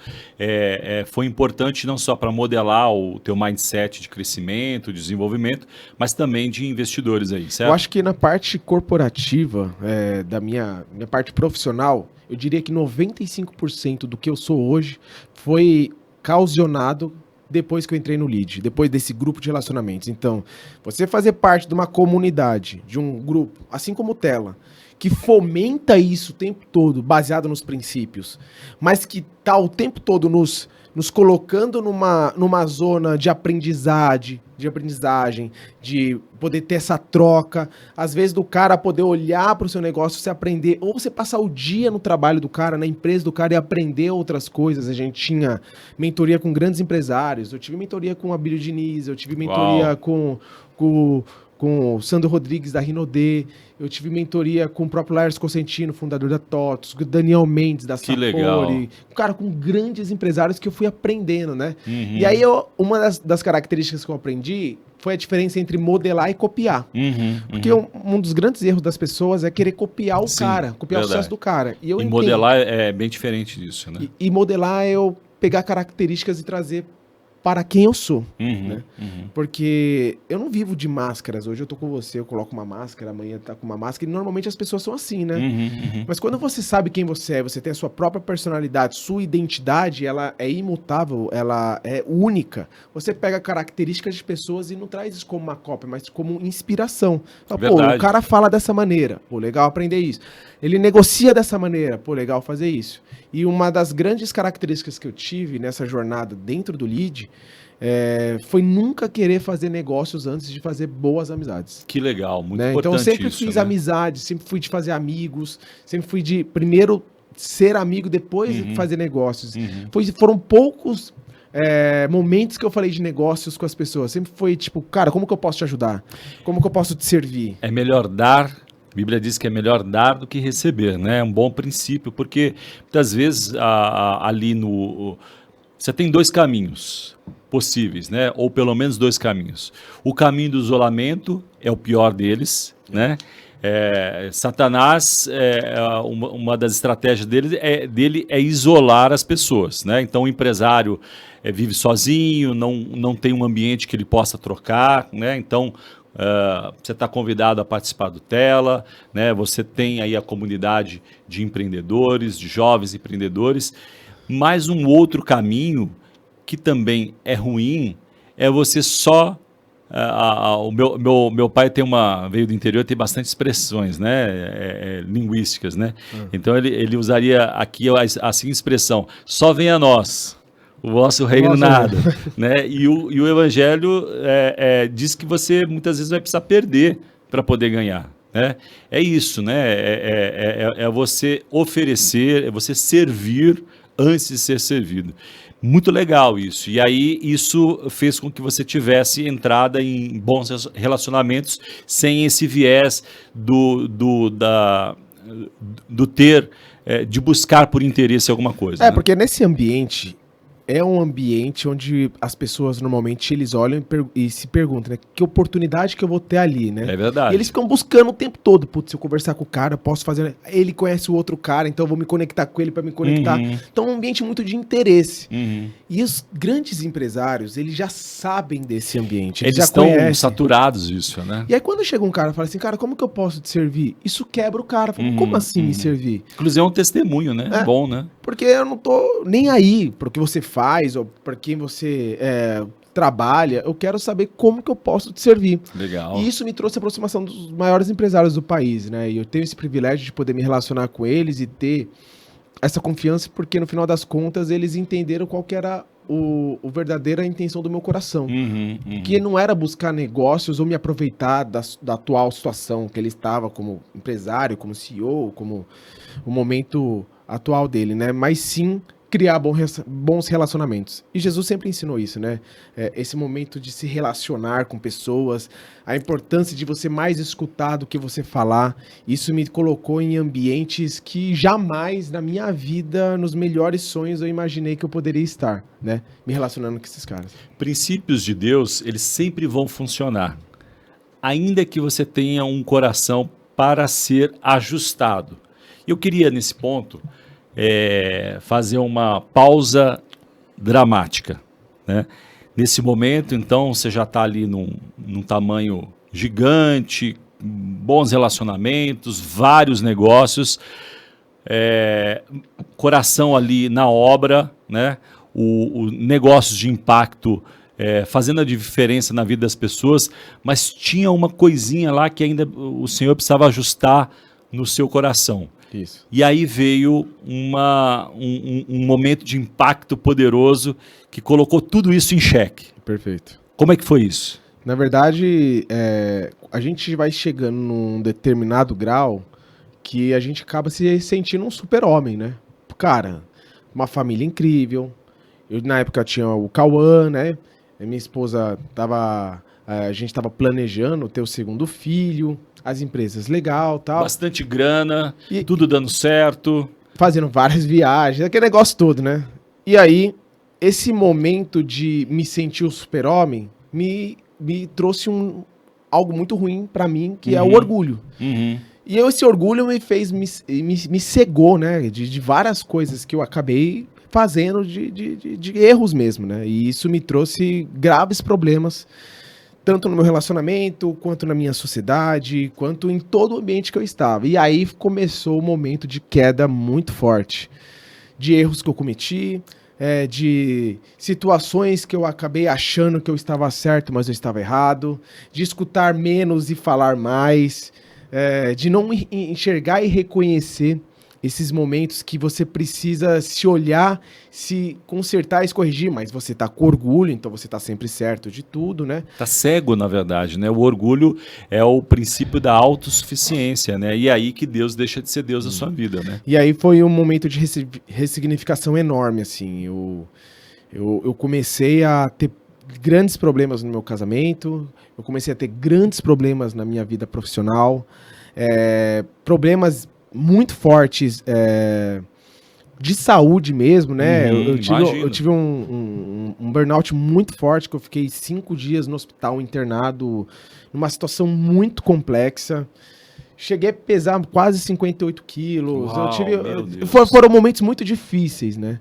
Speaker 1: foi importante não só para modelar o teu mindset de crescimento, de desenvolvimento, mas também de investidores aí, certo?
Speaker 2: Eu acho que na parte corporativa, da minha parte profissional, eu diria que 95% do que eu sou hoje foi causionado depois que eu entrei no Lead, depois desse grupo de relacionamentos. Então, você fazer parte de uma comunidade, de um grupo, assim como o Tela, que fomenta isso o tempo todo, baseado nos princípios, mas que tá o tempo todo nos colocando numa zona de aprendizagem, de poder ter essa troca, às vezes do cara poder olhar para o seu negócio, você aprender, ou você passar o dia no trabalho do cara, na empresa do cara e aprender outras coisas. A gente tinha mentoria com grandes empresários, eu tive mentoria com o Abílio Diniz, eu tive mentoria com o Sandro Rodrigues da Rinodê, eu tive mentoria com o próprio Lars Cosentino, fundador da TOTOS, com o Daniel Mendes da Sapori, cara, com grandes empresários que eu fui aprendendo, né? E aí uma das características que eu aprendi foi a diferença entre modelar e copiar. Porque um dos grandes erros das pessoas é querer copiar o cara, copiar o sucesso do cara. E
Speaker 1: modelar é bem diferente disso, né?
Speaker 2: E modelar é eu pegar características e trazer para quem eu sou, né? Porque eu não vivo de máscaras. Hoje eu tô com você, eu coloco uma máscara, amanhã tá com uma máscara, e normalmente as pessoas são assim, né? Mas quando você sabe quem você é, você tem a sua própria personalidade, sua identidade, ela é imutável, ela é única. Você pega características de pessoas e não traz isso como uma cópia, mas como inspiração. Fala, pô, o cara fala dessa maneira, pô, legal aprender isso. Ele negocia dessa maneira, pô, legal fazer isso. E uma das grandes características que eu tive nessa jornada dentro do Lead foi nunca querer fazer negócios antes de fazer boas amizades.
Speaker 1: Que legal, muito
Speaker 2: né?
Speaker 1: importante.
Speaker 2: Então eu sempre
Speaker 1: isso,
Speaker 2: fiz
Speaker 1: né?
Speaker 2: amizades, sempre fui de fazer amigos, sempre fui de primeiro ser amigo, depois de fazer negócios. Foram poucos momentos que eu falei de negócios com as pessoas. Sempre foi tipo, cara, como que eu posso te ajudar? Como que eu posso te servir?
Speaker 1: É melhor dar. A Bíblia diz que é melhor dar do que receber, né? É um bom princípio, porque muitas vezes ali você tem 2 caminhos possíveis, né? Ou pelo menos 2 caminhos. O caminho do isolamento é o pior deles, né? Satanás, uma das estratégias dele é isolar as pessoas, né? Então o empresário vive sozinho, não tem um ambiente que ele possa trocar, né? Então você está convidado a participar do Tela, né? Você tem aí a comunidade de empreendedores, de jovens empreendedores, mas um outro caminho que também é ruim é você só... o meu pai veio do interior, tem bastante expressões, né, linguísticas, né? Então ele usaria aqui a seguinte expressão: só vem a nós, o vosso reino nada, né? E o evangelho diz que você muitas vezes vai precisar perder para poder ganhar, né? É isso, né? É você oferecer, é você servir antes de ser servido. Muito legal isso. E aí isso fez com que você tivesse entrada em bons relacionamentos sem esse viés de buscar por interesse alguma coisa. Né?
Speaker 2: Porque nesse ambiente, é um ambiente onde as pessoas normalmente eles olham e se perguntam, né? Que oportunidade que eu vou ter ali, né?
Speaker 1: É verdade.
Speaker 2: E eles ficam buscando o tempo todo. Putz, se eu conversar com o cara, eu posso fazer... Ele conhece o outro cara, então eu vou me conectar com ele para me conectar. Então é um ambiente muito de interesse. E os grandes empresários, eles já sabem desse ambiente.
Speaker 1: Eles
Speaker 2: já
Speaker 1: estão
Speaker 2: conhecem.
Speaker 1: saturados disso, né?
Speaker 2: E aí quando chega um cara e fala assim, cara, como que eu posso te servir? Isso quebra o cara. Fala, como assim me servir?
Speaker 1: Inclusive é um testemunho, né? É bom, né?
Speaker 2: Porque eu não tô nem aí pro que você faz ou para quem você trabalha. Eu quero saber como que eu posso te servir.
Speaker 1: Legal.
Speaker 2: E isso me trouxe a aproximação dos maiores empresários do país, né? E eu tenho esse privilégio de poder me relacionar com eles e ter essa confiança, porque no final das contas eles entenderam qual que era a verdadeira intenção do meu coração. Que não era buscar negócios ou me aproveitar da atual situação que ele estava como empresário, como CEO, como o momento atual dele, né? Mas sim criar bons relacionamentos. E Jesus sempre ensinou isso, né? Esse momento de se relacionar com pessoas, a importância de você mais escutar do que você falar. Isso me colocou em ambientes que jamais na minha vida, nos melhores sonhos, eu imaginei que eu poderia estar, né? Me relacionando com esses caras.
Speaker 1: Princípios de Deus, eles sempre vão funcionar. Ainda que você tenha um coração para ser ajustado. Eu queria, nesse ponto, fazer uma pausa dramática, né? Nesse momento, então, você já está ali num tamanho gigante, bons relacionamentos, vários negócios, coração ali na obra, né? O negócios de impacto fazendo a diferença na vida das pessoas, mas tinha uma coisinha lá que ainda o Senhor precisava ajustar no seu coração.
Speaker 2: Isso.
Speaker 1: E aí veio um momento de impacto poderoso que colocou tudo isso em xeque.
Speaker 2: Perfeito.
Speaker 1: Como é que foi isso?
Speaker 2: Na verdade, a gente vai chegando num determinado grau que a gente acaba se sentindo um super-homem, né? Cara, uma família incrível. Eu, na época, tinha o Cauã, né? A minha esposa a gente estava planejando ter o segundo filho, as empresas legal, tal.
Speaker 1: Bastante grana, tudo dando certo.
Speaker 2: Fazendo várias viagens, aquele negócio todo, né? E aí, esse momento de me sentir o super-homem me trouxe algo muito ruim pra mim, que é o orgulho. E esse orgulho me cegou, né? De várias coisas que eu acabei fazendo de erros mesmo, né? E isso me trouxe graves problemas, tanto no meu relacionamento, quanto na minha sociedade, quanto em todo o ambiente que eu estava. E aí começou o momento de queda muito forte, de erros que eu cometi, de situações que eu acabei achando que eu estava certo, mas eu estava errado, de escutar menos e falar mais, de não enxergar e reconhecer esses momentos que você precisa se olhar, se consertar e se corrigir, mas você tá com orgulho, então você tá sempre certo de tudo, né?
Speaker 1: Tá cego, na verdade, né? O orgulho é o princípio da autossuficiência, né? E é aí que Deus deixa de ser Deus na sua vida, né?
Speaker 2: E aí foi um momento de ressignificação enorme, assim. Eu comecei a ter grandes problemas no meu casamento, eu comecei a ter grandes problemas na minha vida profissional, problemas muito fortes de saúde mesmo, né? Eu tive um burnout muito forte, que eu fiquei 5 dias no hospital internado, numa situação muito complexa. Cheguei a pesar quase 58 quilos.
Speaker 1: Uau,
Speaker 2: foram momentos muito difíceis, né?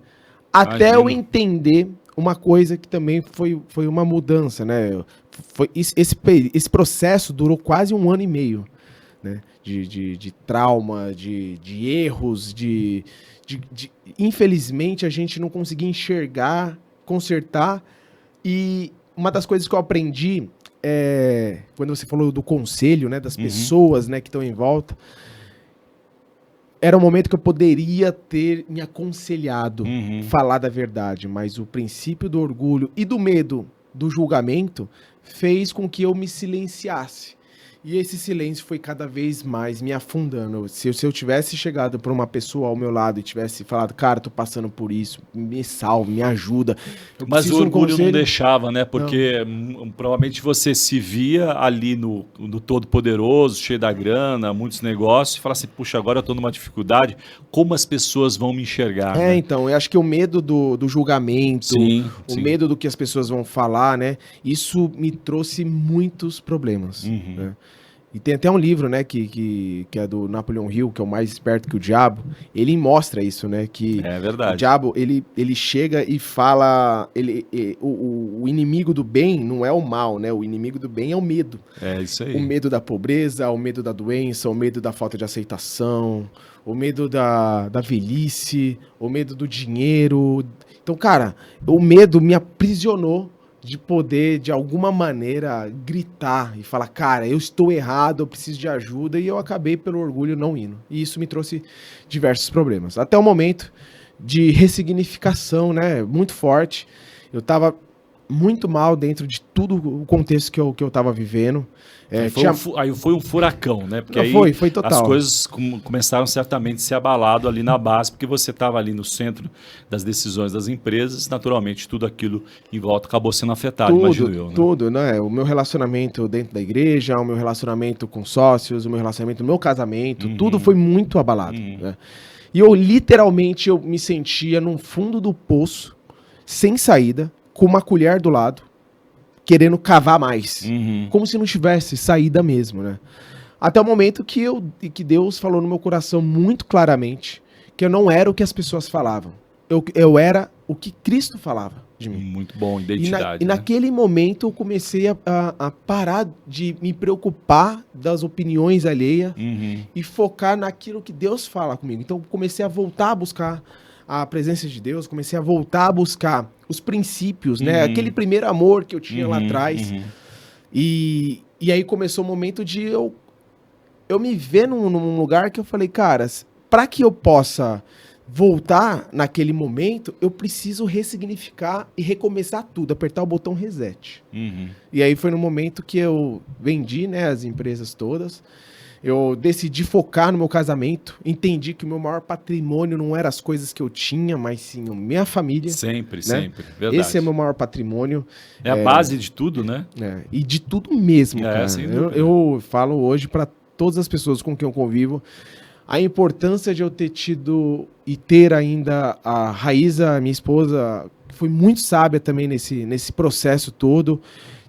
Speaker 2: Até eu entender uma coisa que também foi uma mudança, né? Esse processo durou quase 1 ano e meio, né? De trauma, de erros, infelizmente a gente não conseguia enxergar consertar. E uma das coisas que eu aprendi quando você falou do conselho, né, das pessoas, né, que estão em volta, era um momento que eu poderia ter me aconselhado, falar da verdade, mas o princípio do orgulho e do medo do julgamento fez com que eu me silenciasse. E esse silêncio foi cada vez mais me afundando. Se eu tivesse chegado para uma pessoa ao meu lado e tivesse falado, cara, tô passando por isso, me salve, me ajuda.
Speaker 1: Mas o orgulho não deixava, né? Porque provavelmente você se via ali no Todo-Poderoso, cheio da grana, muitos negócios, e fala assim, puxa, agora eu tô numa dificuldade, como as pessoas vão me enxergar? Né?
Speaker 2: Então, eu acho que o medo do julgamento, o medo do que as pessoas vão falar, né? Isso me trouxe muitos problemas, né? E tem até um livro, né, que é do Napoleon Hill, que é o Mais Esperto que o Diabo. Ele mostra isso, né, que
Speaker 1: é verdade.
Speaker 2: O diabo, ele chega e fala, o inimigo do bem não é o mal, né, o inimigo do bem é o medo.
Speaker 1: É isso aí.
Speaker 2: O medo da pobreza, o medo da doença, o medo da falta de aceitação, o medo da velhice, o medo do dinheiro. Então, cara, o medo me aprisionou de poder, de alguma maneira, gritar e falar, cara, eu estou errado, eu preciso de ajuda, e eu acabei, pelo orgulho, não indo. E isso me trouxe diversos problemas. Até o momento de ressignificação, né, muito forte. Eu estava muito mal dentro de tudo o contexto que eu estava vivendo.
Speaker 1: Aí foi um furacão, né? Porque
Speaker 2: foi total.
Speaker 1: As coisas começaram certamente a se abalado ali na base, porque você estava ali no centro das decisões das empresas, naturalmente tudo aquilo em volta acabou sendo afetado, imagino eu. Né?
Speaker 2: Tudo, né? O meu relacionamento dentro da igreja, o meu relacionamento com sócios, o meu relacionamento no meu casamento, tudo foi muito abalado. Né? E eu literalmente me sentia no fundo do poço, sem saída, com uma colher do lado, querendo cavar mais. Como se não tivesse saída mesmo, né? Até o momento que Deus falou no meu coração muito claramente que eu não era o que as pessoas falavam. Eu era o que Cristo falava de mim.
Speaker 1: Muito bom, identidade.
Speaker 2: E naquele momento eu comecei a parar de me preocupar das opiniões alheias e focar naquilo que Deus fala comigo. Então eu comecei a voltar a buscar a presença de Deus, comecei a voltar a buscar os princípios, né? Aquele primeiro amor que eu tinha lá atrás. E aí começou o momento de eu me ver num lugar que eu falei, cara, para que eu possa voltar naquele momento, eu preciso ressignificar e recomeçar tudo, apertar o botão reset. E aí foi no momento que eu vendi, né, as empresas todas. Eu decidi focar no meu casamento, entendi que o meu maior patrimônio não era as coisas que eu tinha, mas sim a minha família.
Speaker 1: Sempre,
Speaker 2: né?
Speaker 1: sempre, verdade.
Speaker 2: Esse é o meu maior patrimônio.
Speaker 1: É a base de tudo, né?
Speaker 2: E de tudo mesmo, cara.
Speaker 1: Sem dúvida.
Speaker 2: Eu falo hoje para todas as pessoas com quem eu convivo, a importância de eu ter tido e ter ainda a Raíza, minha esposa, que foi muito sábia também nesse processo todo,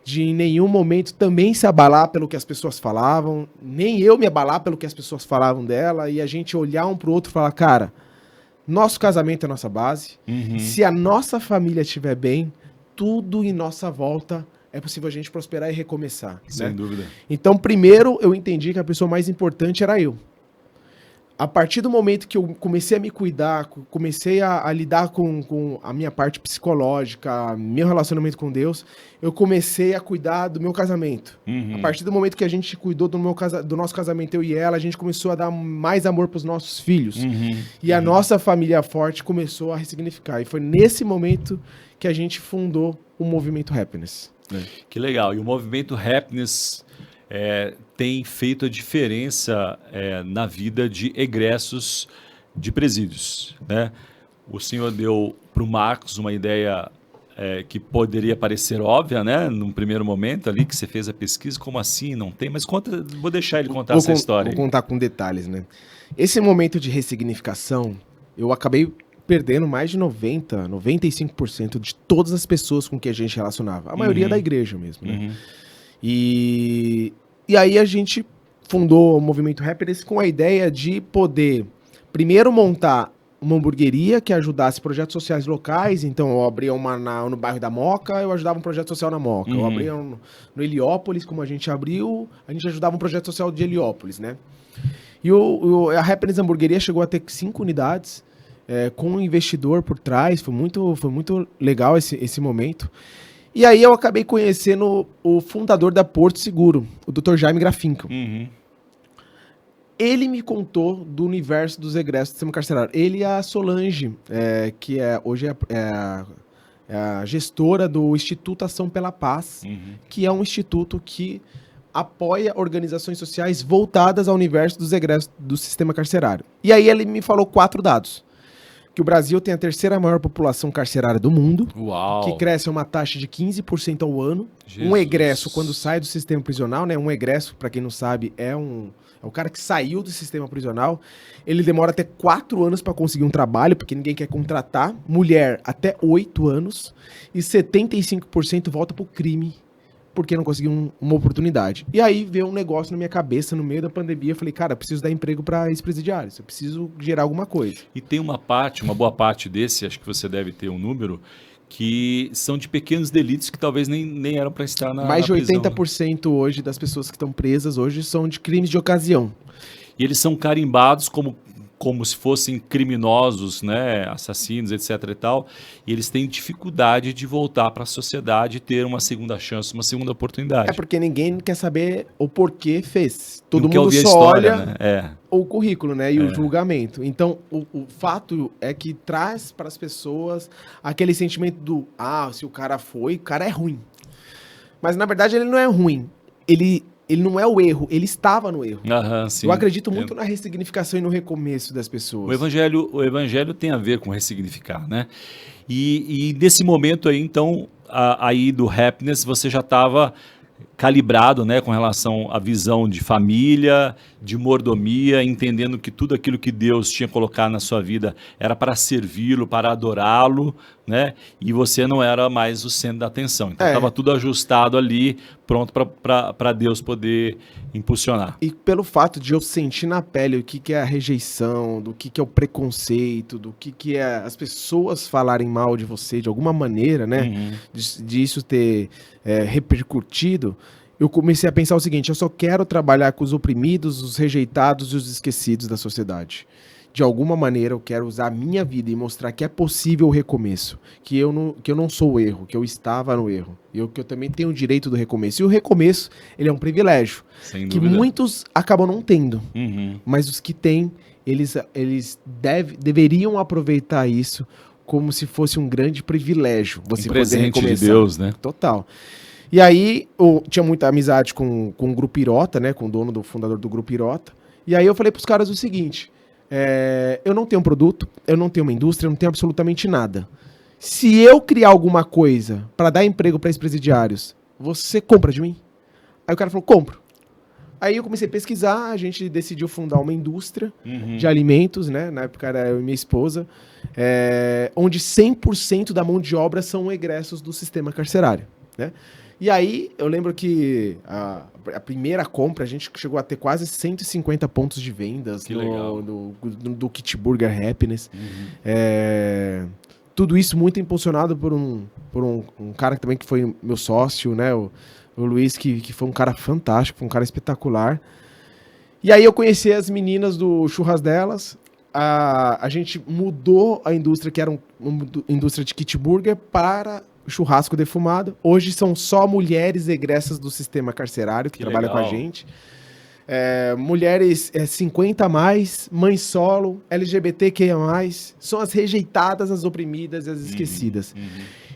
Speaker 2: de em nenhum momento também se abalar pelo que as pessoas falavam, nem eu me abalar pelo que as pessoas falavam dela, e a gente olhar um pro outro e falar, cara, nosso casamento é a nossa base, se a nossa família estiver bem, tudo em nossa volta é possível a gente prosperar e recomeçar.
Speaker 1: Sem dúvida.
Speaker 2: Então, primeiro, eu entendi que a pessoa mais importante era eu. A partir do momento que eu comecei a me cuidar, comecei a lidar com a minha parte psicológica, meu relacionamento com Deus, eu comecei a cuidar do meu casamento. A partir do momento que a gente cuidou do nosso casamento, eu e ela, a gente começou a dar mais amor para os nossos filhos. E a nossa família forte começou a ressignificar. E foi nesse momento que a gente fundou o Movimento Happiness.
Speaker 1: Que legal. E o Movimento Happiness tem feito a diferença na vida de egressos de presídios, né? O senhor deu para o Marcos uma ideia que poderia parecer óbvia, né? Num primeiro momento ali que você fez a pesquisa, como assim? Não tem? Mas vou deixar ele contar essa história.
Speaker 2: Vou contar com detalhes, né? Esse momento de ressignificação, eu acabei perdendo mais de 95% de todas as pessoas com que a gente relacionava. A maioria da igreja mesmo, né? E aí a gente fundou o Movimento Happiness com a ideia de poder, primeiro, montar uma hamburgueria que ajudasse projetos sociais locais. Então eu abria uma no bairro da Moca, eu ajudava um projeto social na Moca. Eu abria no Heliópolis, como a gente abriu, a gente ajudava um projeto social de Heliópolis, né? E a Happiness Hamburgueria chegou a ter 5 unidades. com um investidor por trás, foi muito legal esse momento. E aí eu acabei conhecendo o fundador da Porto Seguro, o Dr. Jaime Grafinkel.
Speaker 1: Uhum.
Speaker 2: Ele me contou do universo dos egressos do sistema carcerário. Ele e a Solange, que hoje é a gestora do Instituto Ação pela Paz, que é um instituto que apoia organizações sociais voltadas ao universo dos egressos do sistema carcerário. E aí ele me falou 4 dados. Que o Brasil tem a 3ª maior população carcerária do mundo,
Speaker 1: Uau.
Speaker 2: que cresce a uma taxa de 15% ao ano.
Speaker 1: Jesus.
Speaker 2: Um egresso, quando sai do sistema prisional, né? Um egresso, para quem não sabe, é o cara que saiu do sistema prisional. Ele demora até 4 anos para conseguir um trabalho, porque ninguém quer contratar. Mulher, até 8 anos. E 75% volta pro crime, porque não conseguiu uma oportunidade. E aí veio um negócio na minha cabeça, no meio da pandemia. Eu falei, cara, eu preciso dar emprego para ex-presidiários. Eu preciso gerar alguma coisa.
Speaker 1: E tem uma boa parte desse, acho que você deve ter um número, que são de pequenos delitos que talvez nem eram para estar na
Speaker 2: Mais de
Speaker 1: prisão,
Speaker 2: 80% hoje das pessoas que estão presas hoje são de crimes de ocasião.
Speaker 1: E eles são carimbados como se fossem criminosos, né, assassinos, etc. e tal, e eles têm dificuldade de voltar para a sociedade e ter uma segunda chance, uma segunda oportunidade.
Speaker 2: É porque ninguém quer saber o porquê fez. Todo
Speaker 1: Não quer
Speaker 2: mundo
Speaker 1: ouvir a
Speaker 2: só
Speaker 1: história,
Speaker 2: olha
Speaker 1: né?
Speaker 2: o currículo, né, e o julgamento. Então, o fato é que traz para as pessoas aquele sentimento do, se o cara foi, o cara é ruim. Mas, na verdade, ele não é ruim. Ele não é o erro, ele estava no erro.
Speaker 1: Sim.
Speaker 2: Eu acredito muito na ressignificação e no recomeço das pessoas.
Speaker 1: O evangelho tem a ver com ressignificar, né? E nesse momento aí, então, aí do Happiness, você já estava calibrado, né, com relação à visão de família, de mordomia, entendendo que tudo aquilo que Deus tinha colocado na sua vida era para servi-lo, para adorá-lo, né? E você não era mais o centro da atenção. Então estava tudo ajustado ali, pronto para Deus poder impulsionar.
Speaker 2: E pelo fato de eu sentir na pele o que é a rejeição, do que é o preconceito, do que é as pessoas falarem mal de você de alguma maneira, né? De isso ter repercutido, eu comecei a pensar o seguinte: eu só quero trabalhar com os oprimidos, os rejeitados e os esquecidos da sociedade. De alguma maneira eu quero usar a minha vida e mostrar que é possível o recomeço, que eu não sou o erro, que eu estava no erro, que eu também tenho o direito do recomeço. E o recomeço, ele é um privilégio,
Speaker 1: sem
Speaker 2: que
Speaker 1: dúvida.
Speaker 2: Muitos acabam não tendo, mas os que têm, eles deveriam aproveitar isso como se fosse um grande privilégio. Você poder recomeçar.
Speaker 1: De Deus, né?
Speaker 2: Total. E aí, eu tinha muita amizade com o Grupo Irota, né? Com o dono, fundador do Grupo Irota. E aí eu falei pros caras o seguinte: eu não tenho um produto, eu não tenho uma indústria, eu não tenho absolutamente nada. Se eu criar alguma coisa para dar emprego para ex-presidiários, você compra de mim? Aí o cara falou, compro. Aí eu comecei a pesquisar, a gente decidiu fundar uma indústria de alimentos, né? Na época era eu e minha esposa, onde 100% da mão de obra são egressos do sistema carcerário, né? E aí, eu lembro que a primeira compra, a gente chegou a ter quase 150 pontos de vendas do Kit Burger Happiness. Tudo isso muito impulsionado por um cara também que foi meu sócio, né? O Luiz, que foi um cara fantástico, foi um cara espetacular. E aí eu conheci as meninas do Churras Delas. A gente mudou a indústria, que era uma indústria de kit burger, para churrasco defumado. Hoje são só mulheres egressas do sistema carcerário que trabalham com a gente. Mulheres 50 a mais, mãe solo, LGBTQIA+, são as rejeitadas, as oprimidas e as esquecidas.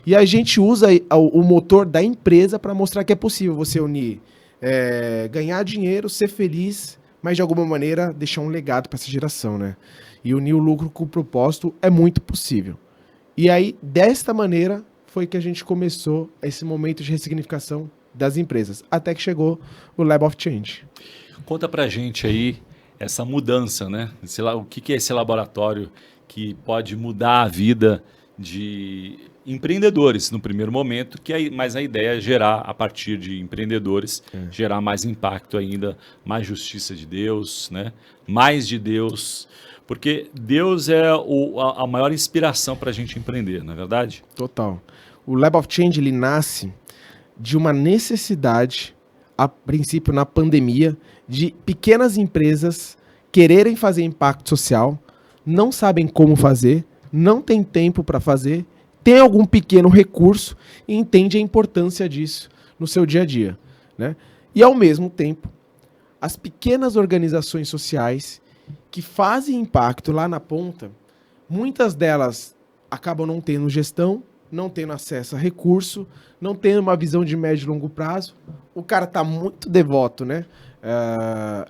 Speaker 2: E a gente usa o motor da empresa para mostrar que é possível você unir, ganhar dinheiro, ser feliz, mas de alguma maneira deixar um legado para essa geração, né? E unir o lucro com o propósito é muito possível. E aí, desta maneira, foi que a gente começou esse momento de ressignificação das empresas, até que chegou o Lab of Change.
Speaker 1: Conta pra gente aí essa mudança, né? O que é esse laboratório que pode mudar a vida de empreendedores no primeiro momento, mas a ideia é gerar, a partir de empreendedores, gerar mais impacto ainda, mais justiça de Deus, né? Mais de Deus, porque Deus é a maior inspiração para a gente empreender, não é verdade?
Speaker 2: Total. O Lab of Change, ele nasce de uma necessidade, a princípio na pandemia, de pequenas empresas quererem fazer impacto social, não sabem como fazer, não tem tempo para fazer, tem algum pequeno recurso e entende a importância disso no seu dia a dia, né? E ao mesmo tempo, as pequenas organizações sociais que fazem impacto lá na ponta, muitas delas acabam não tendo gestão, não tendo acesso a recurso, não tendo uma visão de médio e longo prazo. O cara está muito devoto, né,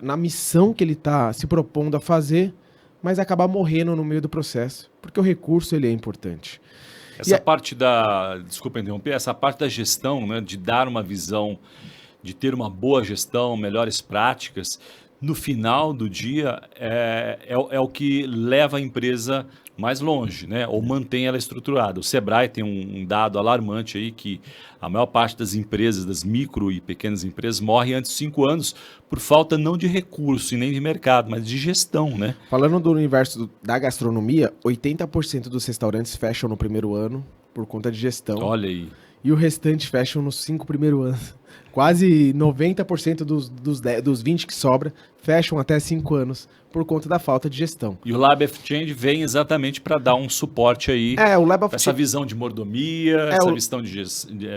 Speaker 2: na missão que ele está se propondo a fazer, mas acaba morrendo no meio do processo, porque o recurso ele é importante.
Speaker 1: Essa parte desculpa interromper, essa parte da gestão, né, de dar uma visão, de ter uma boa gestão, melhores práticas, no final do dia é o que leva a empresa mais longe, né? Ou mantém ela estruturada. O Sebrae tem um dado alarmante aí que a maior parte das empresas, das micro e pequenas empresas, morre antes de 5 anos por falta não de recurso e nem de mercado, mas de gestão, né?
Speaker 2: Falando do universo da gastronomia, 80% dos restaurantes fecham no primeiro ano por conta de gestão.
Speaker 1: Olha aí.
Speaker 2: E o restante fecham nos 5 primeiros anos. Quase 90% dos 20 que sobra fecham até 5 anos por conta da falta de gestão.
Speaker 1: E o Lab of Change vem exatamente para dar um suporte aí,
Speaker 2: o Lab of
Speaker 1: essa
Speaker 2: Change,
Speaker 1: visão de mordomia, essa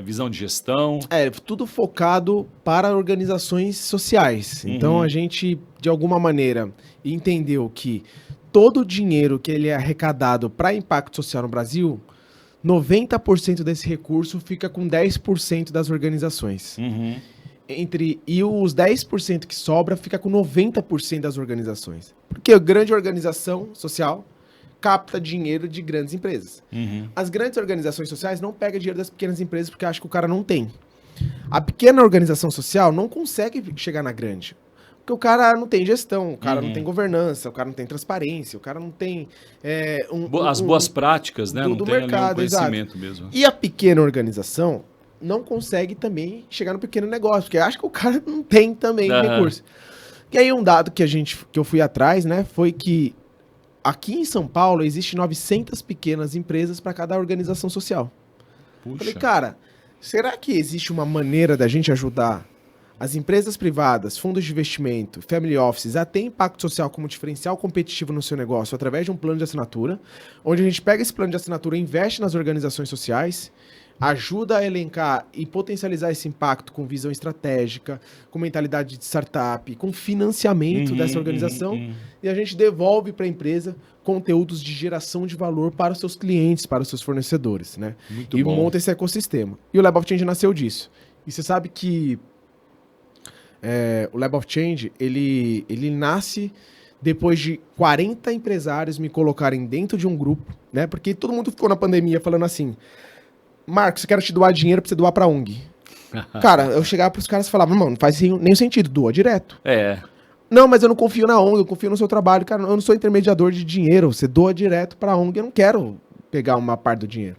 Speaker 1: visão de gestão.
Speaker 2: Tudo focado para organizações sociais. Então a gente, de alguma maneira, entendeu que todo o dinheiro que ele é arrecadado para impacto social no Brasil, 90% desse recurso fica com 10% das organizações. E os 10% que sobra fica com 90% das organizações. Porque a grande organização social capta dinheiro de grandes empresas. As grandes organizações sociais não pegam dinheiro das pequenas empresas porque acham que o cara não tem. A pequena organização social não consegue chegar na grande. Porque o cara não tem gestão, o cara não tem governança, o cara não tem transparência, o cara não tem...
Speaker 1: as boas práticas, né? Não
Speaker 2: do
Speaker 1: tem
Speaker 2: mercado,
Speaker 1: ali um conhecimento mesmo.
Speaker 2: E a pequena organização não consegue também chegar no pequeno negócio, porque acha que o cara não tem também recurso. E aí um dado que eu fui atrás, né, foi que aqui em São Paulo existe 900 pequenas empresas para cada organização social.
Speaker 1: Puxa.
Speaker 2: Falei, cara, será que existe uma maneira da gente ajudar as empresas privadas, fundos de investimento, family offices, a ter impacto social como diferencial competitivo no seu negócio através de um plano de assinatura, onde a gente pega esse plano de assinatura e investe nas organizações sociais, ajuda a elencar e potencializar esse impacto com visão estratégica, com mentalidade de startup, com financiamento dessa organização, e a gente devolve para a empresa conteúdos de geração de valor para os seus clientes, para os seus fornecedores, né?
Speaker 1: Muito bom.
Speaker 2: Monta esse ecossistema. E o Lab of Change nasceu disso. E você sabe que o Lab of Change, ele nasce depois de 40 empresários me colocarem dentro de um grupo, né? Porque todo mundo ficou na pandemia falando assim, Marcos, eu quero te doar dinheiro pra você doar pra ONG. Cara, eu chegava pros caras e falava, mano, não faz nenhum sentido, doa direto. Não, mas eu não confio na ONG, eu confio no seu trabalho. Cara, eu não sou intermediador de dinheiro, você doa direto pra ONG, eu não quero pegar uma parte do dinheiro.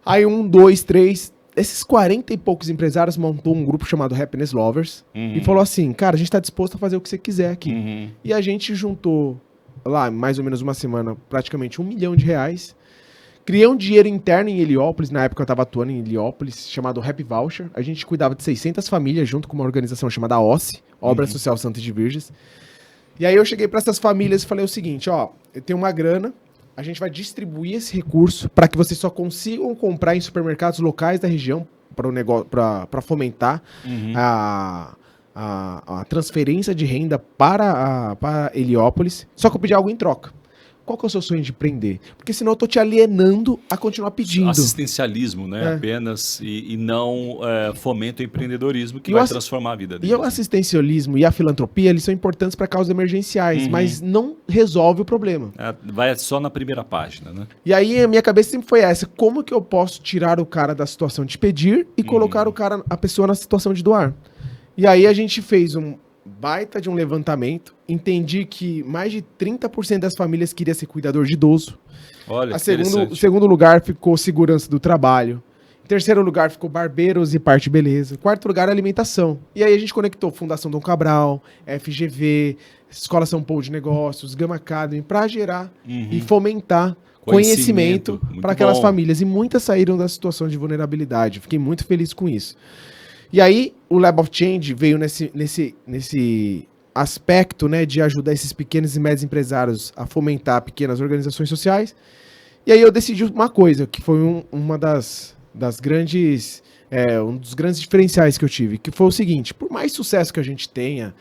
Speaker 2: Aí 1, 2, 3... Esses 40 e poucos empresários montou um grupo chamado Happiness Lovers e falou assim, cara, a gente tá disposto a fazer o que você quiser aqui. E a gente juntou lá, mais ou menos uma semana, praticamente R$1 milhão. Criei um dinheiro interno em Heliópolis, na época eu tava atuando em Heliópolis, chamado Happy Voucher. A gente cuidava de 600 famílias junto com uma organização chamada OSSE, Obra Social Santa de Virgens. E aí eu cheguei para essas famílias e falei o seguinte, ó, eu tenho uma grana, a gente vai distribuir esse recurso para que vocês só consigam comprar em supermercados locais da região para fomentar a transferência de renda para Heliópolis. Só que eu pedi algo em troca. Qual que é o seu sonho de empreender? Porque senão eu tô te alienando a continuar pedindo.
Speaker 1: Assistencialismo, né? Apenas, e não fomenta o empreendedorismo que vai transformar a vida deles.
Speaker 2: E o assistencialismo e a filantropia, eles são importantes para causas emergenciais, mas não resolve o problema.
Speaker 1: Vai só na primeira página, né?
Speaker 2: E aí a minha cabeça sempre foi essa, como que eu posso tirar o cara da situação de pedir e colocar a pessoa na situação de doar? E aí a gente fez um baita de um levantamento, entendi que mais de 30% das famílias queria ser cuidador de idoso.
Speaker 1: Olha,
Speaker 2: o segundo lugar ficou segurança do trabalho. Em terceiro lugar ficou barbeiros e parte beleza. Quarto lugar, alimentação. E aí a gente conectou Fundação Dom Cabral, FGV, Escola São Paulo de Negócios, Gama Academy, para gerar e fomentar conhecimento para aquelas famílias. E muitas saíram da situação de vulnerabilidade. Fiquei muito feliz com isso. E aí, o Lab of Change veio nesse aspecto, né, de ajudar esses pequenos e médios empresários a fomentar pequenas organizações sociais. E aí eu decidi uma coisa, que foi uma das grandes, um dos grandes diferenciais que eu tive, que foi o seguinte: por mais sucesso que a gente tenha,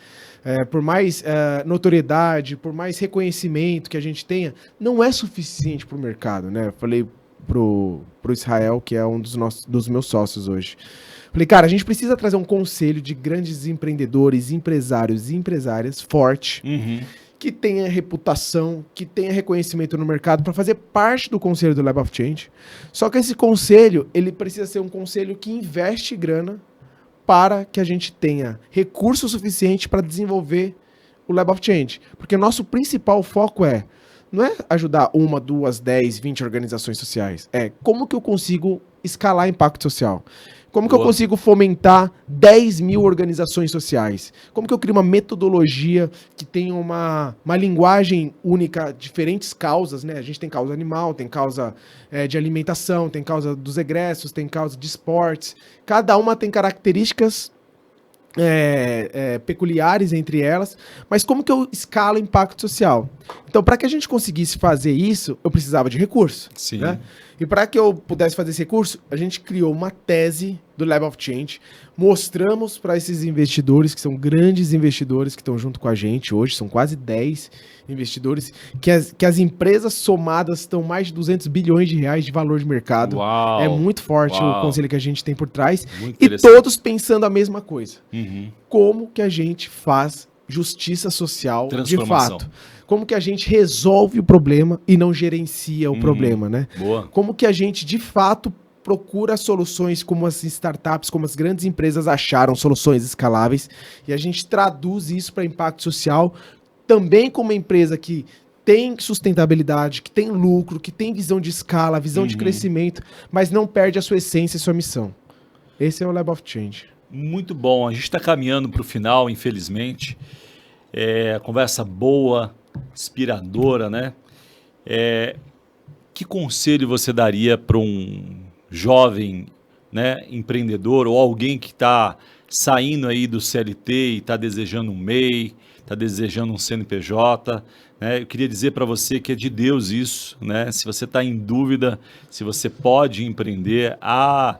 Speaker 2: por mais notoriedade, por mais reconhecimento que a gente tenha, não é suficiente para o mercado, né? Eu falei pro Israel, que é um dos meus sócios hoje. Falei, cara, a gente precisa trazer um conselho de grandes empreendedores, empresários e empresárias forte, que tenha reputação, que tenha reconhecimento no mercado para fazer parte do conselho do Lab of Change. Só que esse conselho, ele precisa ser um conselho que investe grana para que a gente tenha recurso suficiente para desenvolver o Lab of Change. Porque o nosso principal foco não é ajudar 1, 2, 10, 20 organizações sociais. É como que eu consigo escalar impacto social. Como que eu consigo fomentar 10 mil organizações sociais? Como que eu crio uma metodologia que tenha uma linguagem única, diferentes causas, né? A gente tem causa animal, tem causa de alimentação, tem causa dos egressos, tem causa de esportes. Cada uma tem características peculiares entre elas, mas como que eu escalo impacto social? Então, para que a gente conseguisse fazer isso, eu precisava de recurso.
Speaker 1: Sim.
Speaker 2: Né? E para que eu pudesse fazer esse recurso, a gente criou uma tese do Lab of Change, mostramos para esses investidores, que são grandes investidores que estão junto com a gente hoje, são quase 10 investidores, que as empresas somadas estão mais de 200 bilhões de reais de valor de mercado.
Speaker 1: Uau,
Speaker 2: é muito forte
Speaker 1: uau.
Speaker 2: o conselho que a gente tem por trás.
Speaker 1: Muito
Speaker 2: E todos pensando a mesma coisa. Como que a gente faz justiça social de fato? Como que a gente resolve o problema e não gerencia o problema, né?
Speaker 1: Boa.
Speaker 2: Como que a gente, de fato, procura soluções como as startups, como as grandes empresas acharam soluções escaláveis, e a gente traduz isso para impacto social, também como uma empresa que tem sustentabilidade, que tem lucro, que tem visão de escala, visão de crescimento, mas não perde a sua essência e sua missão. Esse é o Lab of Change.
Speaker 1: Muito bom. A gente está caminhando para o final, infelizmente. Conversa boa, inspiradora, né? Que conselho você daria para um jovem, né, empreendedor ou alguém que está saindo aí do CLT e está desejando um MEI, está desejando um CNPJ, né? Eu queria dizer para você que é de Deus isso, né? Se você está em dúvida, se você pode empreender, há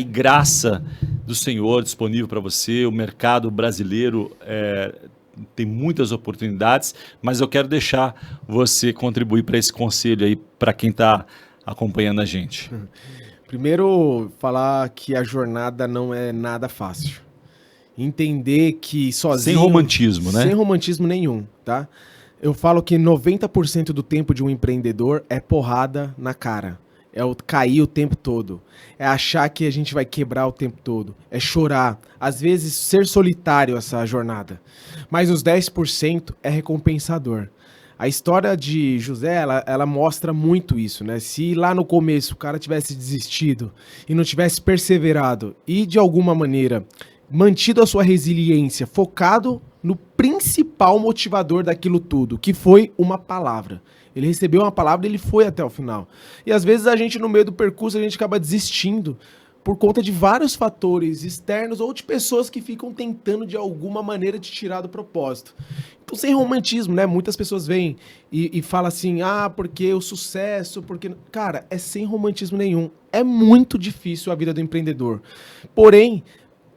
Speaker 1: graça do Senhor disponível para você. O mercado brasileiro tem muitas oportunidades, mas eu quero deixar você contribuir para esse conselho aí, para quem está acompanhando a gente.
Speaker 2: Primeiro, falar que a jornada não é nada fácil. Entender que sozinho...
Speaker 1: Sem romantismo, né?
Speaker 2: Sem romantismo nenhum, tá? Eu falo que 90% do tempo de um empreendedor é porrada na cara. É o cair o tempo todo. É achar que a gente vai quebrar o tempo todo. É chorar. Às vezes, ser solitário essa jornada. Mas os 10% é recompensador. A história de José, ela mostra muito isso, né? Se lá no começo o cara tivesse desistido e não tivesse perseverado e, de alguma maneira, mantido a sua resiliência, focado no principal motivador daquilo tudo, que foi uma palavra. Ele recebeu uma palavra e ele foi até o final. E às vezes a gente, no meio do percurso, a gente acaba desistindo por conta de vários fatores externos ou de pessoas que ficam tentando de alguma maneira te tirar do propósito. Então, sem romantismo, né? Muitas pessoas vêm e falam assim, porque o sucesso, porque... Cara, é sem romantismo nenhum. É muito difícil a vida do empreendedor. Porém,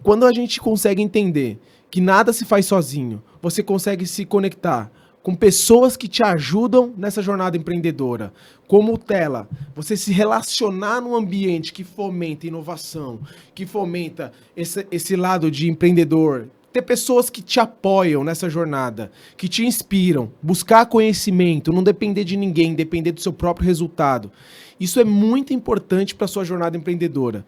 Speaker 2: quando a gente consegue entender que nada se faz sozinho, você consegue se conectar com pessoas que te ajudam nessa jornada empreendedora, como o Tela, você se relacionar num ambiente que fomenta inovação, que fomenta esse lado de empreendedor, ter pessoas que te apoiam nessa jornada, que te inspiram, buscar conhecimento, não depender de ninguém, depender do seu próprio resultado. Isso é muito importante para a sua jornada empreendedora.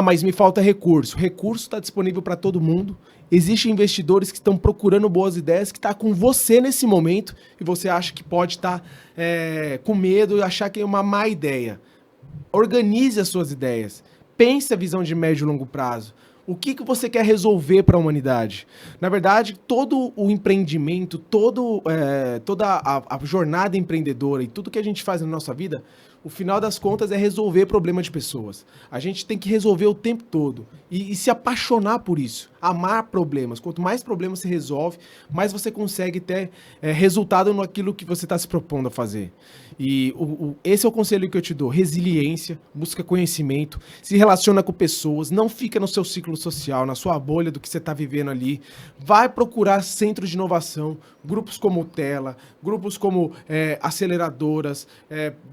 Speaker 2: Mas me falta recurso. Recurso está disponível para todo mundo. Existem investidores que estão procurando boas ideias, que estão com você nesse momento, e você acha que pode estar com medo e achar que é uma má ideia. Organize as suas ideias. Pense a visão de médio e longo prazo. O que você quer resolver para a humanidade? Na verdade, todo o empreendimento, toda a jornada empreendedora e tudo que a gente faz na nossa vida O final das contas é resolver problema de pessoas. A gente tem que resolver o tempo todo e se apaixonar por isso, amar problemas. Quanto mais problemas você resolve, mais você consegue ter resultado naquilo que você está se propondo a fazer. E esse é o conselho que eu te dou: resiliência, busca conhecimento, se relaciona com pessoas, não fica no seu ciclo social, na sua bolha do que você está vivendo ali. Vai procurar centros de inovação, grupos como o Tela, grupos como aceleradoras,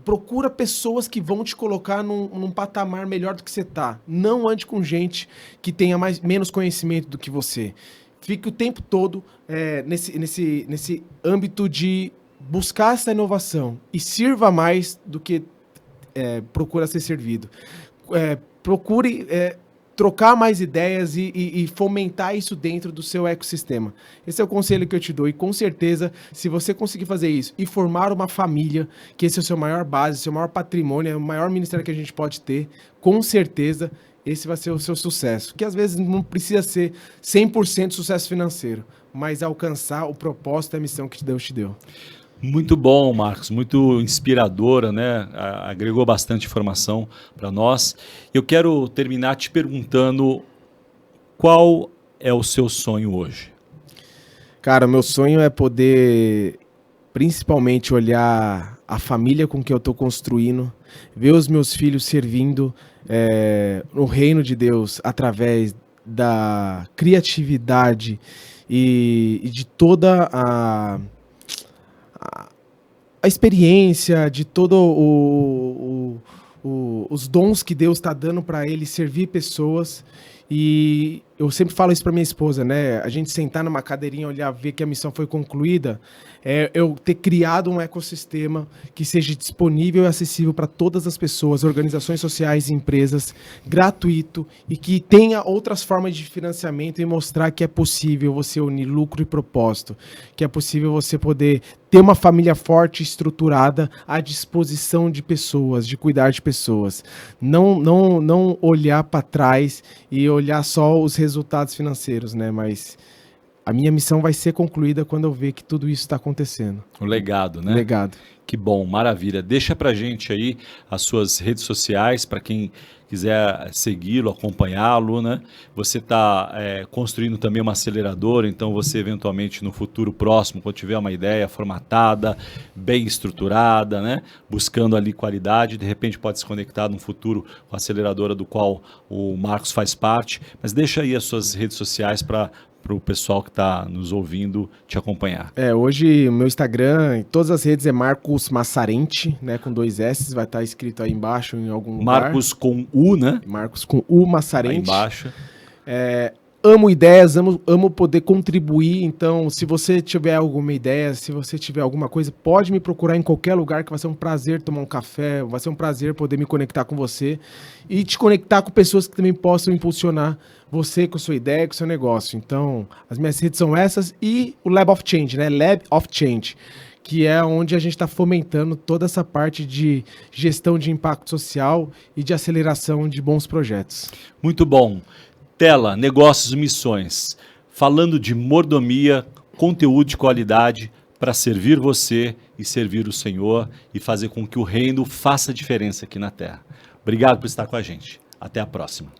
Speaker 2: procura pessoas que vão te colocar num patamar melhor do que você está. Não ande com gente que tenha menos conhecimento do que você. Fique o tempo todo nesse âmbito de buscar essa inovação e sirva mais do que procura ser servido. Procure trocar mais ideias e fomentar isso dentro do seu ecossistema. Esse é o conselho que eu te dou, e com certeza, se você conseguir fazer isso e formar uma família, que esse é o seu maior base, seu maior patrimônio, é o maior ministério que a gente pode ter, com certeza esse vai ser o seu sucesso, que às vezes não precisa ser 100% sucesso financeiro, mas alcançar o propósito e a missão que Deus te deu.
Speaker 1: Muito bom, Marcos, muito inspiradora, né? Agregou bastante informação para nós. Eu quero terminar te perguntando qual é o seu sonho hoje?
Speaker 2: Cara, meu sonho é poder, principalmente, olhar a família com que eu estou construindo, ver os meus filhos servindo no reino de Deus através da criatividade e de toda a experiência, de todo os dons que Deus está dando para ele servir pessoas. E eu sempre falo isso para minha esposa, né? A gente sentar numa cadeirinha, olhar, ver que a missão foi concluída, eu ter criado um ecossistema que seja disponível e acessível para todas as pessoas, organizações sociais e empresas, gratuito, e que tenha outras formas de financiamento, e mostrar que é possível você unir lucro e propósito, que é possível você poder ter uma família forte, estruturada, à disposição de pessoas, de cuidar de pessoas. Não olhar para trás e olhar só os resultados financeiros, né? Mas a minha missão vai ser concluída quando eu ver que tudo isso está acontecendo.
Speaker 1: O legado, né?
Speaker 2: Legado.
Speaker 1: Que bom, maravilha. Deixa pra gente aí as suas redes sociais para quem quiser segui-lo, acompanhá-lo, né? Você está construindo também uma aceleradora, então você eventualmente no futuro próximo, quando tiver uma ideia formatada, bem estruturada, né? Buscando ali qualidade, de repente pode se conectar no futuro com a aceleradora do qual o Marcos faz parte. Mas deixa aí as suas redes sociais para o pessoal que está nos ouvindo te acompanhar.
Speaker 2: Hoje o meu Instagram, em todas as redes, é Marcos Massarente, né, com 2 S, vai estar escrito aí embaixo em algum lugar.
Speaker 1: Marcos com U, né?
Speaker 2: Marcos com U, Massarente.
Speaker 1: Aí embaixo.
Speaker 2: Amo ideias, amo poder contribuir, então se você tiver alguma ideia, se você tiver alguma coisa, pode me procurar em qualquer lugar, que vai ser um prazer tomar um café, vai ser um prazer poder me conectar com você e te conectar com pessoas que também possam impulsionar você com sua ideia, com seu negócio. Então, as minhas redes são essas e o Lab of Change, né? Lab of Change, que é onde a gente está fomentando toda essa parte de gestão de impacto social e de aceleração de bons projetos.
Speaker 1: Muito bom. Tela, Negócios e Missões, falando de mordomia, conteúdo de qualidade para servir você e servir o Senhor e fazer com que o reino faça diferença aqui na Terra. Obrigado por estar com a gente. Até a próxima.